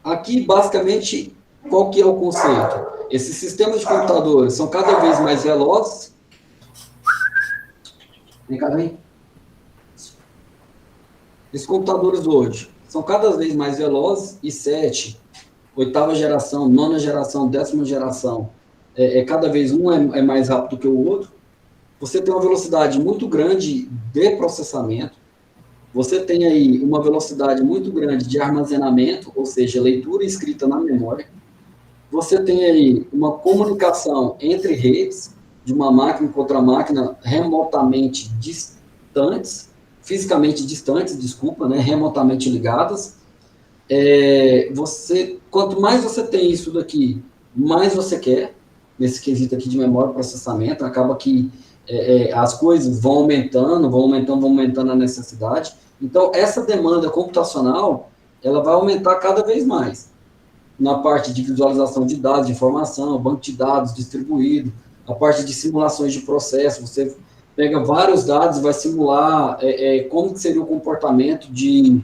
aqui, basicamente, qual que é o conceito? Esses sistemas de computadores são cada vez mais velozes. Vem cá, vem. Esses computadores hoje são cada vez mais velozes e 7, 8ª geração, 9ª geração, 10ª geração, cada vez um é mais rápido que o outro. Você tem uma velocidade muito grande de processamento, você tem aí uma velocidade muito grande de armazenamento, ou seja, leitura e escrita na memória. Você tem aí uma comunicação entre redes, de uma máquina com outra máquina remotamente distantes, fisicamente distantes, desculpa, né, remotamente ligadas. Quanto mais você tem isso daqui, mais você quer, nesse quesito aqui de memória e processamento, acaba que as coisas vão aumentando a necessidade. Então, essa demanda computacional, ela vai aumentar cada vez mais. Na parte de visualização de dados, de informação, banco de dados distribuído, a parte de simulações de processo, você pega vários dados e vai simular como que seria o comportamento de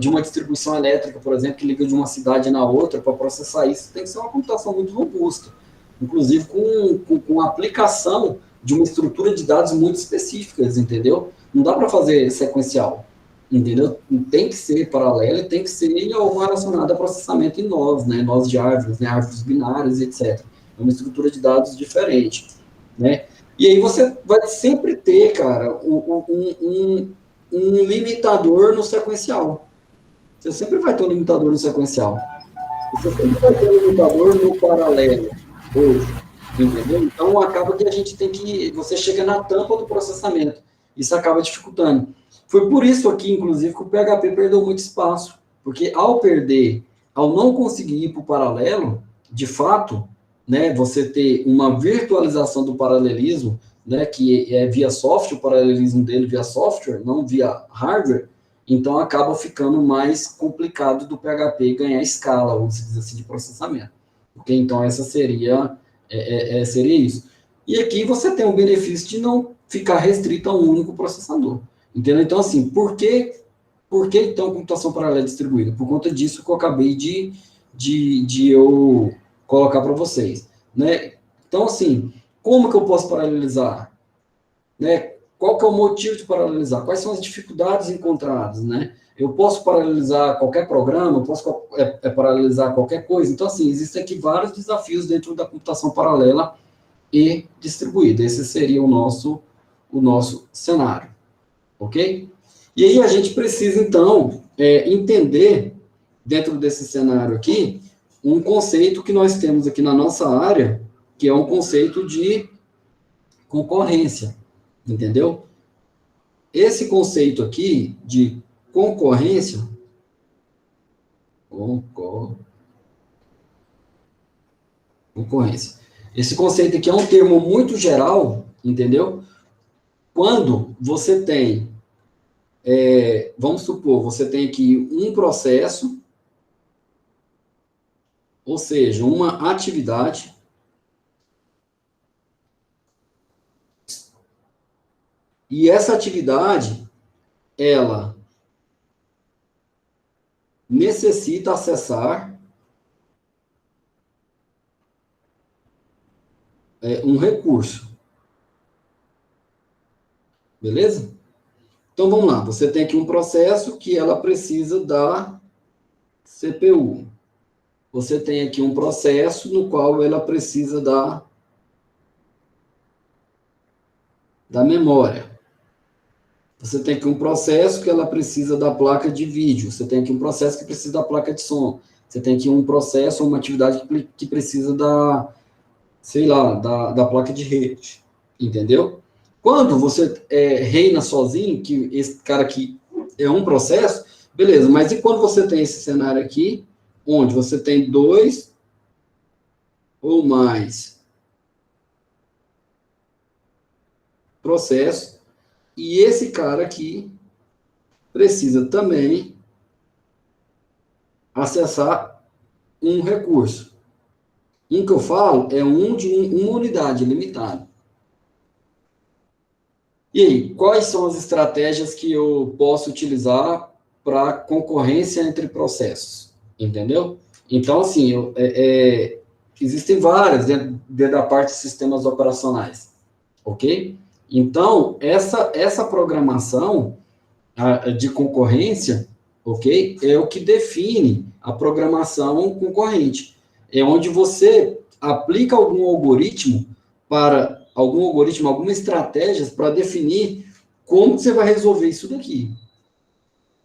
uma distribuição elétrica, por exemplo, que liga de uma cidade na outra. Para processar isso, tem que ser uma computação muito robusta, inclusive com aplicação de uma estrutura de dados muito específicas, entendeu? Não dá para fazer sequencial, entendeu? Tem que ser paralelo e tem que ser algo relacionado a processamento em nós, né? Nós de árvores, né? Árvores binárias, etc. É uma estrutura de dados diferente, né? E aí você vai sempre ter, cara, um limitador no sequencial. Você sempre vai ter um limitador no sequencial. Você sempre vai ter um limitador no paralelo, hoje, entendeu? Então, acaba que a gente tem que... Você chega na tampa do processamento. Isso acaba dificultando. Foi por isso aqui, inclusive, que o PHP perdeu muito espaço. Porque ao não conseguir ir para o paralelo, de fato, né, você ter uma virtualização do paralelismo, né, que é via software, o paralelismo dele via software, não via hardware, então acaba ficando mais complicado do PHP ganhar escala, vamos dizer assim, de processamento. Porque então essa seria isso. E aqui você tem o benefício de não ficar restrito a um único processador. Entendeu? Então, assim, por que então computação paralela distribuída? Por conta disso que eu acabei de eu colocar para vocês, né? Então, assim, como que eu posso paralelizar? Né? Qual que é o motivo de paralelizar? Quais são as dificuldades encontradas, né? Eu posso paralelizar qualquer programa, eu posso paralelizar qualquer coisa. Então, assim, existem aqui vários desafios dentro da computação paralela e distribuída. Esse seria o nosso cenário, ok? E aí a gente precisa, então, entender, dentro desse cenário aqui, um conceito que nós temos aqui na nossa área, que é um conceito de concorrência, entendeu? Esse conceito aqui de concorrência, esse conceito aqui é um termo muito geral, entendeu? Quando você tem, vamos supor, você tem aqui um processo, ou seja, uma atividade, e essa atividade, ela necessita acessar um recurso. Beleza? Então, vamos lá. Você tem aqui um processo que ela precisa da CPU. Você tem aqui um processo no qual ela precisa da memória. Você tem aqui um processo que ela precisa da placa de vídeo. Você tem aqui um processo que precisa da placa de som. Você tem aqui um processo, uma atividade que precisa da, sei lá, da placa de rede. Entendeu? Quando você reina sozinho, que esse cara aqui é um processo, beleza, mas e quando você tem esse cenário aqui, onde você tem 2 ou mais processos, e esse cara aqui precisa também acessar um recurso. Um que eu falo é um de uma unidade limitada. E aí, quais são as estratégias que eu posso utilizar para concorrência entre processos? Entendeu? Então, assim, existem várias dentro da parte de sistemas operacionais, ok? Então, essa programação de concorrência, ok? É o que define a programação concorrente. É onde você aplica alguma estratégia para definir como você vai resolver isso daqui.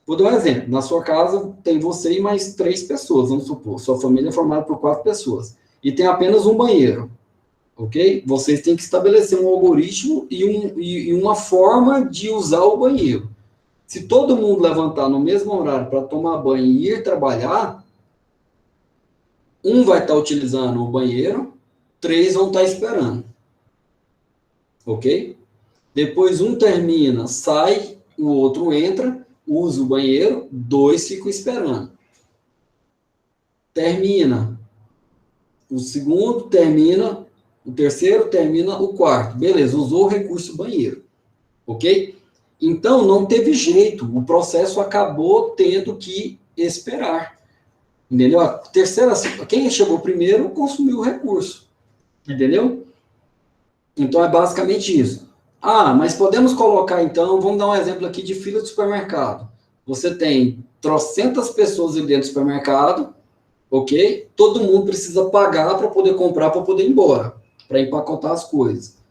Vou dar um exemplo. Na sua casa tem você e mais 3 pessoas, vamos supor. Sua família é formada por 4 pessoas. E tem apenas um banheiro, ok? Vocês têm que estabelecer um algoritmo e uma forma de usar o banheiro. Se todo mundo levantar no mesmo horário para tomar banho e ir trabalhar, um vai estar utilizando o banheiro, 3 vão estar esperando. Ok? Depois um termina, sai, o outro entra, usa o banheiro, 2 ficam esperando. Termina o segundo, termina o terceiro, termina o quarto. Beleza, usou o recurso banheiro. Ok? Então, não teve jeito, o processo acabou tendo que esperar. Entendeu? A terceira, quem chegou primeiro consumiu o recurso. Entendeu? Então, é basicamente isso. Mas podemos colocar, então, vamos dar um exemplo aqui de fila de supermercado. Você tem trocentas pessoas dentro do supermercado, ok? Todo mundo precisa pagar para poder comprar, para poder ir embora, para empacotar as coisas.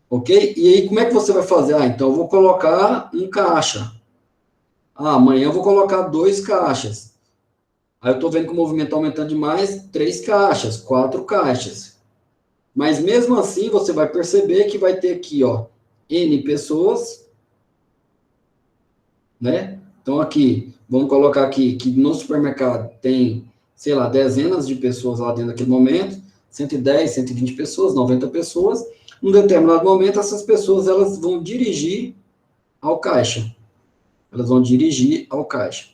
Ok? E aí, como é que você vai fazer? Então eu vou colocar um caixa. Amanhã eu vou colocar 2 caixas. Aí eu estou vendo que o movimento está aumentando demais, 3 caixas, 4 caixas. Mas mesmo assim, você vai perceber que vai ter aqui, ó, N pessoas, né? Então aqui, vamos colocar aqui que no supermercado tem, sei lá, dezenas de pessoas lá dentro daquele momento, 110, 120 pessoas, 90 pessoas. Num determinado momento, essas pessoas elas vão dirigir ao caixa. Elas vão dirigir ao caixa.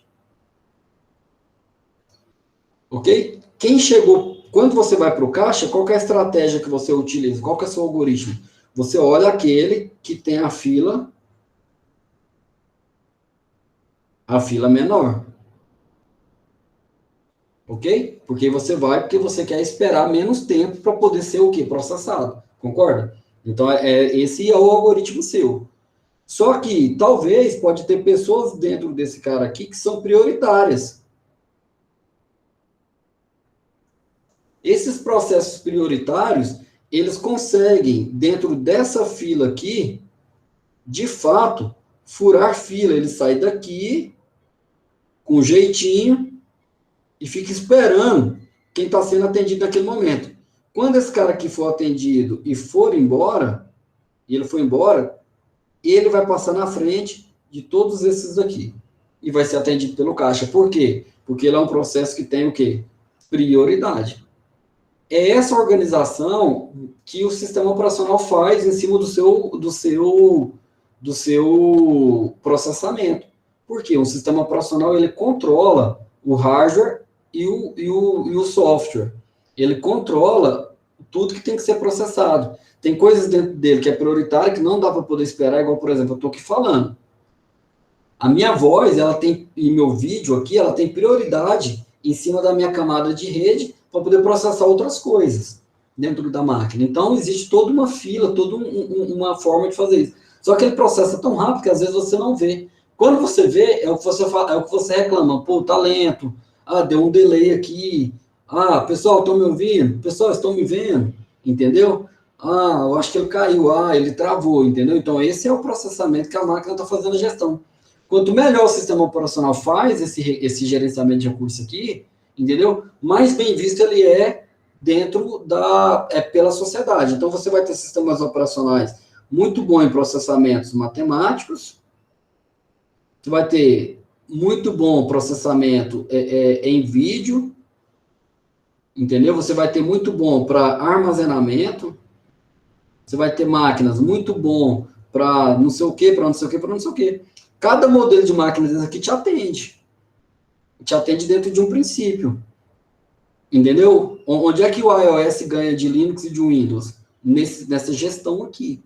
Ok? Quem chegou, quando você vai para o caixa, qual que é a estratégia que você utiliza? Qual que é o seu algoritmo? Você olha aquele que tem a fila menor. Ok? Porque você quer esperar menos tempo para poder ser o quê? Processado. Concorda? Então, esse é o algoritmo seu. Só que, talvez, pode ter pessoas dentro desse cara aqui que são prioritárias. Esses processos prioritários, eles conseguem, dentro dessa fila aqui, de fato, furar fila. Ele sai daqui, com jeitinho, e fica esperando quem está sendo atendido naquele momento. Quando esse cara aqui for atendido e for embora, e ele for embora, ele vai passar na frente de todos esses daqui. E vai ser atendido pelo caixa. Por quê? Porque ele é um processo que tem o quê? Prioridade. É essa organização que o sistema operacional faz em cima do seu processamento. Por quê? Um sistema operacional, ele controla o hardware e o software. Ele controla tudo que tem que ser processado. Tem coisas dentro dele que é prioritária, que não dá para poder esperar, igual, por exemplo, eu estou aqui falando. A minha voz, ela tem, e meu vídeo aqui, ela tem prioridade em cima da minha camada de rede para poder processar outras coisas dentro da máquina. Então, existe toda uma fila, toda uma forma de fazer isso. Só que ele processa tão rápido que às vezes você não vê. Quando você vê, é o que você reclama. Pô, tá lento. Deu um delay aqui. Pessoal, estão me ouvindo? Pessoal, estão me vendo? Entendeu? Eu acho que ele caiu. Ele travou, entendeu? Então, esse é o processamento que a máquina está fazendo a gestão. Quanto melhor o sistema operacional faz esse gerenciamento de recursos aqui, entendeu? Mais bem visto ele é dentro pela sociedade. Então, você vai ter sistemas operacionais muito bons em processamentos matemáticos, você vai ter muito bom processamento em vídeo, entendeu? Você vai ter muito bom para armazenamento, você vai ter máquinas muito bom para não sei o que, para não sei o que, para não sei o que. Cada modelo de máquina desse aqui te atende dentro de um princípio. Entendeu? Onde é que o iOS ganha de Linux e de Windows? Nessa gestão aqui.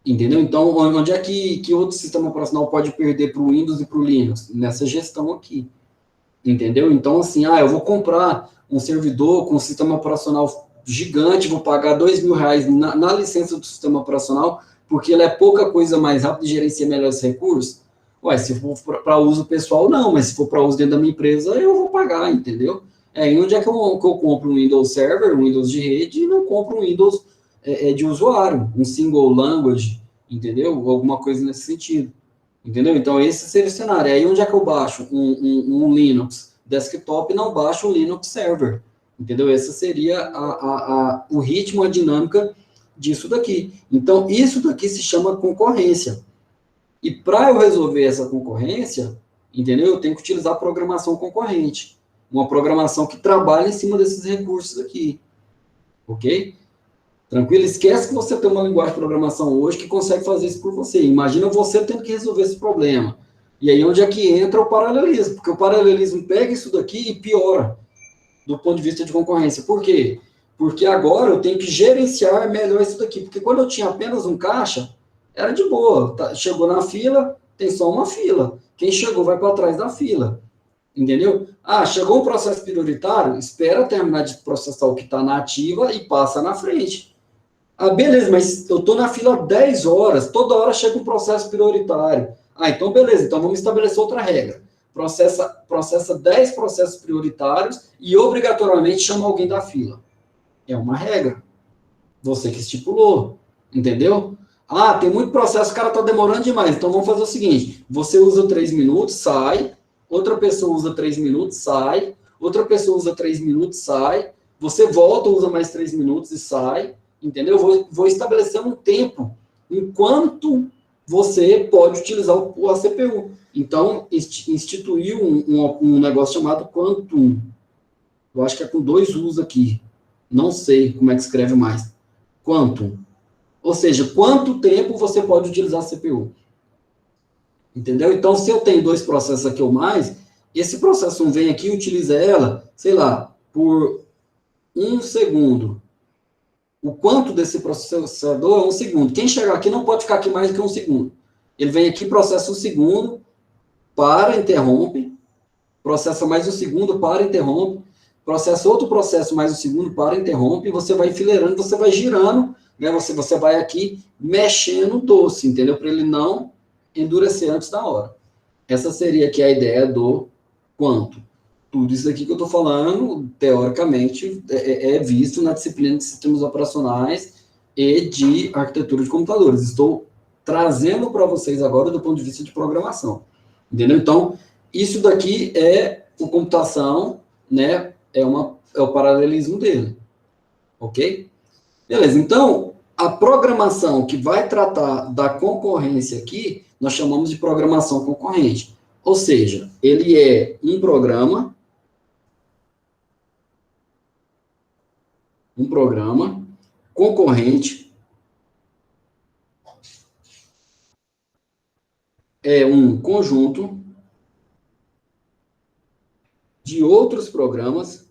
Entendeu? Então, onde é que outro sistema operacional pode perder para o Windows e para o Linux? Nessa gestão aqui. Entendeu? Então, assim, eu vou comprar um servidor com um sistema operacional gigante, vou pagar R$ 2.000 na licença do sistema operacional, porque ele é pouca coisa mais rápido e gerencia melhor os recursos. Ué, se for para uso pessoal, não, mas se for para uso dentro da minha empresa, eu vou pagar, entendeu? E onde é que eu compro um Windows Server, um Windows de rede, e não compro um Windows de usuário, um single language, entendeu? Alguma coisa nesse sentido. Entendeu? Então, esse seria o cenário. Aí, onde é que eu baixo um Linux desktop e não baixo um Linux server? Entendeu? Esse seria o ritmo, a dinâmica disso daqui. Então, isso daqui se chama concorrência. E para eu resolver essa concorrência, entendeu? Eu tenho que utilizar programação concorrente. Uma programação que trabalha em cima desses recursos aqui. Ok? Tranquilo? Esquece que você tem uma linguagem de programação hoje que consegue fazer isso por você. Imagina você tendo que resolver esse problema. E aí onde é que entra o paralelismo? Porque o paralelismo pega isso daqui e piora do ponto de vista de concorrência. Por quê? Porque agora eu tenho que gerenciar melhor isso daqui. Porque quando eu tinha apenas um caixa, era de boa. Chegou na fila, tem só uma fila. Quem chegou vai para trás da fila. Entendeu? Chegou um processo prioritário, espera terminar de processar o que está na ativa e passa na frente. Beleza, mas eu estou na fila 10 horas, toda hora chega um processo prioritário. Então beleza, então vamos estabelecer outra regra. Processa 10 processos prioritários e obrigatoriamente chama alguém da fila. É uma regra. Você que estipulou, entendeu? Tem muito processo, o cara está demorando demais, então vamos fazer o seguinte, você usa 3 minutos, sai, outra pessoa usa 3 minutos, sai, outra pessoa usa 3 minutos, sai, você volta, usa mais 3 minutos e sai, entendeu? Vou estabelecer um tempo enquanto você pode utilizar a CPU. Então, instituiu um negócio chamado Quantum. Eu acho que é com 2 U's aqui. Não sei como é que escreve mais. Quantum. Ou seja, quanto tempo você pode utilizar a CPU. Entendeu? Então, se eu tenho 2 processos aqui ou mais, esse processo 1 vem aqui e utiliza ela, sei lá, por 1 segundo. O quanto desse processador é 1 segundo. Quem chegar aqui não pode ficar aqui mais do que 1 segundo. Ele vem aqui, processa 1 segundo, para, interrompe, processa mais 1 segundo, para, interrompe, processa outro processo mais 1 segundo, para, interrompe, e você vai enfileirando, você vai girando, né? Você vai aqui mexendo o doce, entendeu? Para ele não endurecer antes da hora. Essa seria aqui a ideia do quanto. Tudo isso aqui que eu estou falando, teoricamente, é visto na disciplina de sistemas operacionais e de arquitetura de computadores. Estou trazendo para vocês agora do ponto de vista de programação. Entendeu? Então, isso daqui é o computação, né? É o paralelismo dele. Ok? Beleza. Então, a programação que vai tratar da concorrência aqui, nós chamamos de programação concorrente. Ou seja, ele é um programa concorrente, é um conjunto de outros programas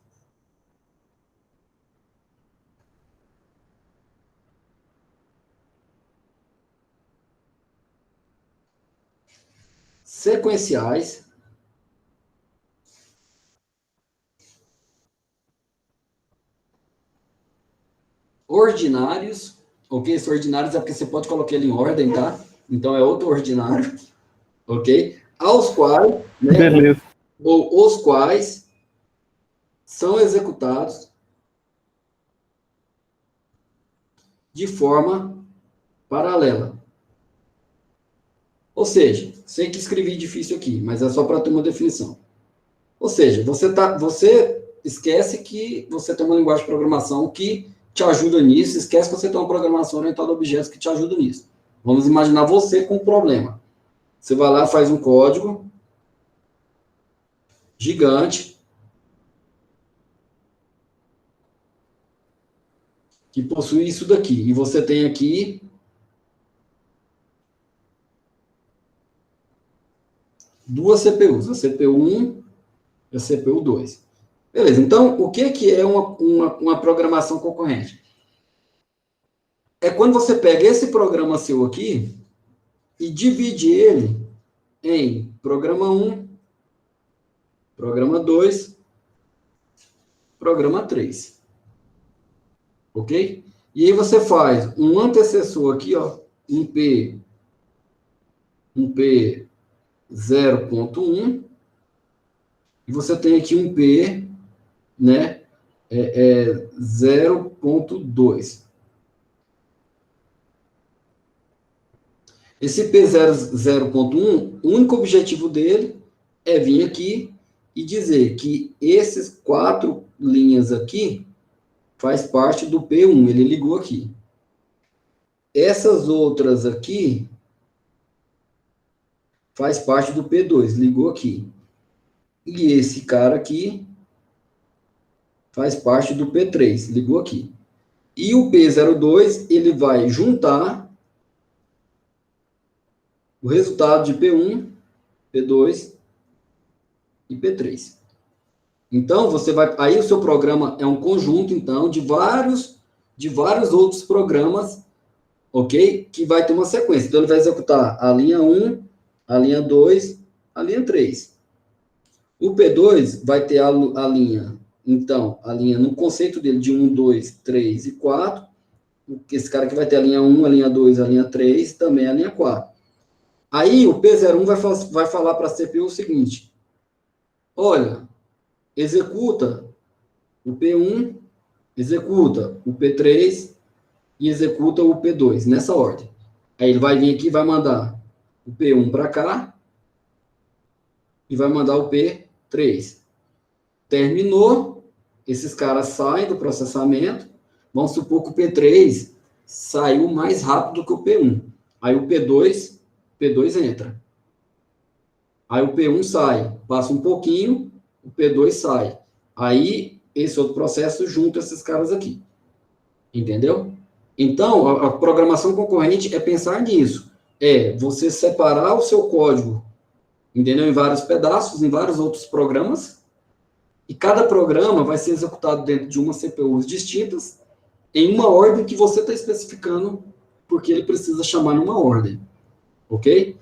sequenciais ordinários, ok? Esses ordinários é porque você pode colocar ele em ordem, tá? Então é outro ordinário, ok? Aos quais, né, Beleza. ou os quais são executados de forma paralela. Ou seja, sei que escrevi difícil aqui, mas é só para ter uma definição. Ou seja, você esquece que você tem uma linguagem de programação que te ajuda nisso, esquece que você tem uma programação orientada a objetos que te ajuda nisso. Vamos imaginar você com um problema. Você vai lá, faz um código gigante que possui isso daqui. E você tem aqui duas CPUs, a CPU 1 e a CPU 2. Beleza, então, o que é uma programação concorrente? É quando você pega esse programa seu aqui e divide ele em programa 1, programa 2, programa 3. Ok? E aí você faz um antecessor aqui, ó, um P 0.1, e você tem aqui um P, né, 0.2. Esse P0.1, o único objetivo dele é vir aqui e dizer que esses 4 linhas aqui faz parte do P1, ele ligou aqui. Essas outras aqui faz parte do P2, ligou aqui. E esse cara aqui faz parte do P3, ligou aqui. E o P02, ele vai juntar o resultado de P1, P2 e P3. Então, você vai... Aí o seu programa é um conjunto, então, de vários outros programas, ok? Que vai ter uma sequência. Então, ele vai executar a linha 1, a linha 2, a linha 3. O P2 vai ter a linha, então, a linha no conceito dele de 1, 2, 3 e 4. Esse cara aqui vai ter a linha 1, a linha 2, a linha 3, também a linha 4. Aí o P01 vai falar para a CPU o seguinte: olha, executa o P1, executa o P3 e executa o P2, nessa ordem. Aí ele vai vir aqui e vai mandar o P1 para cá e vai mandar o P3. Terminou, esses caras saem do processamento. Vamos supor que o P3 saiu mais rápido que o P1. Aí o P2 entra. Aí o P1 sai, passa um pouquinho, o P2 sai. Aí esse outro processo junta esses caras aqui. Entendeu? Então, a programação concorrente é pensar nisso. É você separar o seu código, entendeu? Em vários pedaços, em vários outros programas. E cada programa vai ser executado dentro de uma CPU distintas, em uma ordem que você está especificando, porque ele precisa chamar numa ordem. Ok?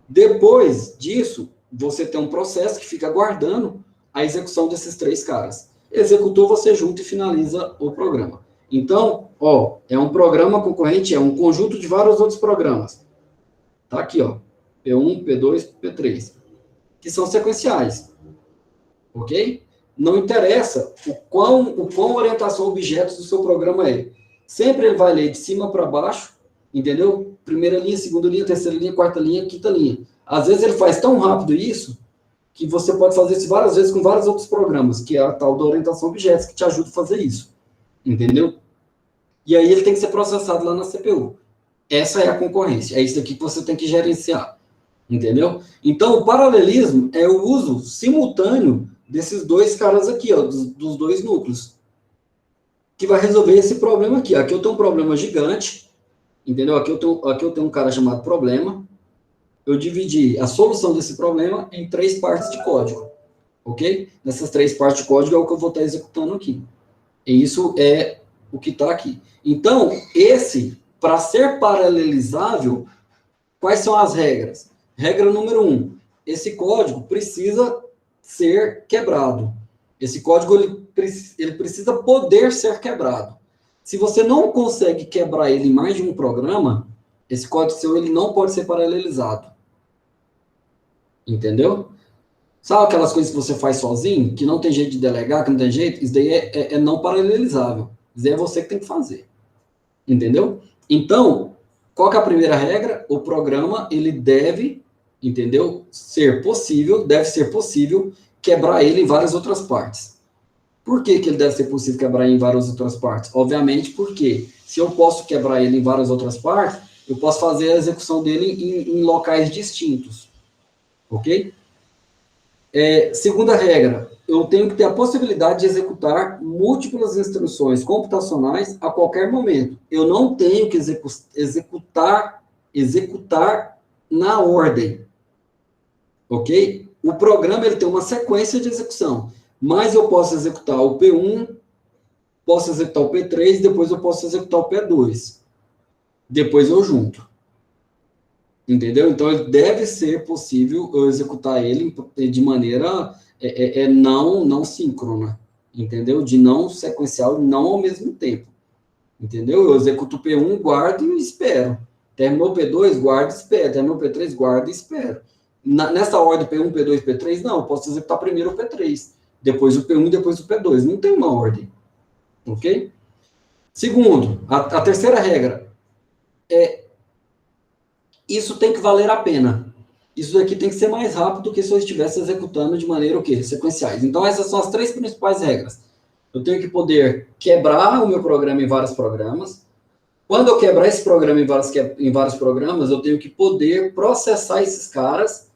Depois disso, você tem um processo que fica aguardando a execução desses 3 caras. Executou, você junta e finaliza o programa. Então, ó, é um programa concorrente, é um conjunto de vários outros programas. Tá aqui, ó. P1, P2, P3. Que são sequenciais. Ok? Não interessa o quão orientação a objetos do seu programa é. Sempre ele vai ler de cima para baixo, entendeu? Primeira linha, segunda linha, terceira linha, quarta linha, quinta linha. Às vezes ele faz tão rápido isso, que você pode fazer isso várias vezes com vários outros programas, que é a tal da orientação a objetos, que te ajuda a fazer isso. Entendeu? E aí ele tem que ser processado lá na CPU. Essa é a concorrência. É isso aqui que você tem que gerenciar. Entendeu? Então, o paralelismo é o uso simultâneo desses 2 caras aqui, ó, dos 2 núcleos, que vai resolver esse problema aqui. Aqui eu tenho um problema gigante, entendeu? Aqui eu tenho um cara chamado problema. Eu dividi a solução desse problema em 3 partes de código, ok? Nessas 3 partes de código é o que eu vou estar executando aqui. E isso é o que está aqui. Então, para ser paralelizável, quais são as regras? Regra número 1, esse código precisa ser quebrado. Esse código ele precisa poder ser quebrado. Se você não consegue quebrar ele em mais de um programa, esse código seu ele não pode ser paralelizado. Entendeu? Sabe aquelas coisas que você faz sozinho, que não tem jeito de delegar, que não tem jeito? Isso daí é não paralelizável. Isso daí é você que tem que fazer. Entendeu? Então, qual que é a primeira regra? O programa, ele deve, entendeu? Deve ser possível quebrar ele em várias outras partes. Por que ele deve ser possível quebrar em várias outras partes? Obviamente porque se eu posso quebrar ele em várias outras partes, eu posso fazer a execução dele em locais distintos. Ok? Segunda regra, eu tenho que ter a possibilidade de executar múltiplas instruções computacionais a qualquer momento. Eu não tenho que executar na ordem. Ok? O programa ele tem uma sequência de execução. mas eu posso executar o P1, posso executar o P3, depois eu posso executar o P2. Depois eu junto. Entendeu? Então, deve ser possível eu executar ele de maneira não síncrona. Entendeu? De não sequencial, não ao mesmo tempo. Entendeu? Eu executo o P1, guardo e espero. Terminou o P2, guardo e espero. Terminou o P3, guardo e espero. Nessa ordem P1, P2, P3, não. Eu posso executar primeiro o P3, depois o P1, depois o P2. Não tem uma ordem. Ok? Segundo, a terceira regra isso tem que valer a pena. Isso daqui tem que ser mais rápido do que se eu estivesse executando de maneira o quê? Sequenciais. Então, essas são as 3 principais regras. Eu tenho que poder quebrar o meu programa em vários programas. Quando eu quebrar esse programa em vários programas, eu tenho que poder processar esses caras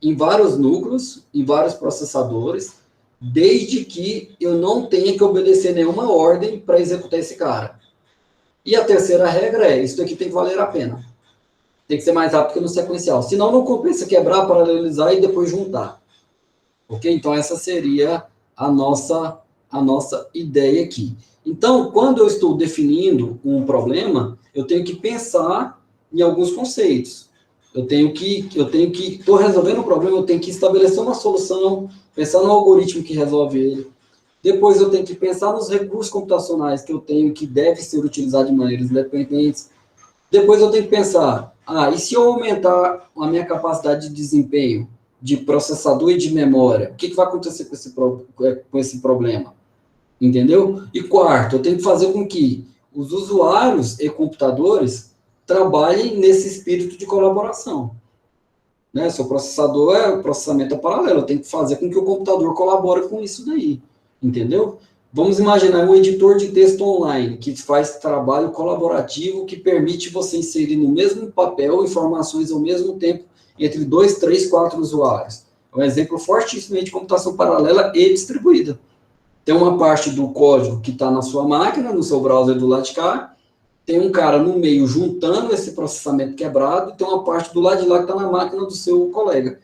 em vários núcleos, em vários processadores, desde que eu não tenha que obedecer nenhuma ordem para executar esse cara. E a terceira regra isso daqui tem que valer a pena. Tem que ser mais rápido que no sequencial. Senão, não compensa quebrar, paralelizar e depois juntar. Ok? Então, essa seria a nossa ideia aqui. Então, quando eu estou definindo um problema, eu tenho que pensar em alguns conceitos. Estou resolvendo um problema, eu tenho que estabelecer uma solução, pensar no algoritmo que resolve ele. Depois, eu tenho que pensar nos recursos computacionais que eu tenho, que devem ser utilizados de maneiras independentes. Depois, eu tenho que pensar, e se eu aumentar a minha capacidade de desempenho de processador e de memória, o que vai acontecer com esse problema? Entendeu? E quarto, eu tenho que fazer com que os usuários e computadores trabalhem nesse espírito de colaboração. Né? Se o processador o processamento paralelo, eu tenho que fazer com que o computador colabore com isso daí. Entendeu? Vamos imaginar um editor de texto online que faz trabalho colaborativo que permite você inserir no mesmo papel informações ao mesmo tempo entre 2, 3, 4 usuários. É um exemplo fortíssimo de computação paralela e distribuída. Tem uma parte do código que está na sua máquina, no seu browser do lado de cá, tem um cara no meio juntando esse processamento quebrado, e tem uma parte do lado de lá que está na máquina do seu colega.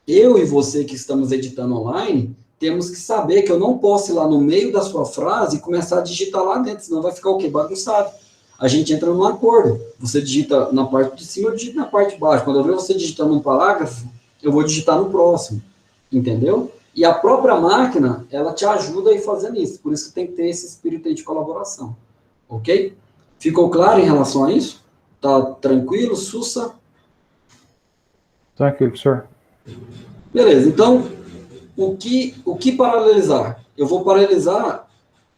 Eu e você que estamos editando online, temos que saber que eu não posso ir lá no meio da sua frase e começar a digitar lá dentro, senão vai ficar o quê? Bagunçado. A gente entra num acordo. Você digita na parte de cima, eu digito na parte de baixo. Quando eu ver você digitando um parágrafo, eu vou digitar no próximo. Entendeu? E a própria máquina, ela te ajuda a ir fazendo isso. Por isso que tem que ter esse espírito aí de colaboração. Ok? Ficou claro em relação a isso? Tá tranquilo, Sussa? Tranquilo, professor. Beleza, então, o que paralelizar? Eu vou paralelizar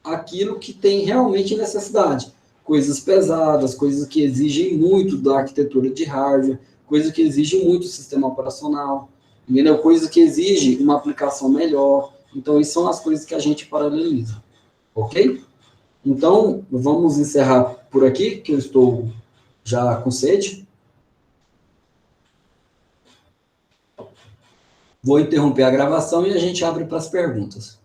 aquilo que tem realmente necessidade. Coisas pesadas, coisas que exigem muito da arquitetura de hardware, coisas que exigem muito do sistema operacional, entendeu? Coisas que exigem uma aplicação melhor. Então, isso são as coisas que a gente paraleliza. Ok? Então, vamos encerrar por aqui, que eu estou já com sede. Vou interromper a gravação e a gente abre para as perguntas.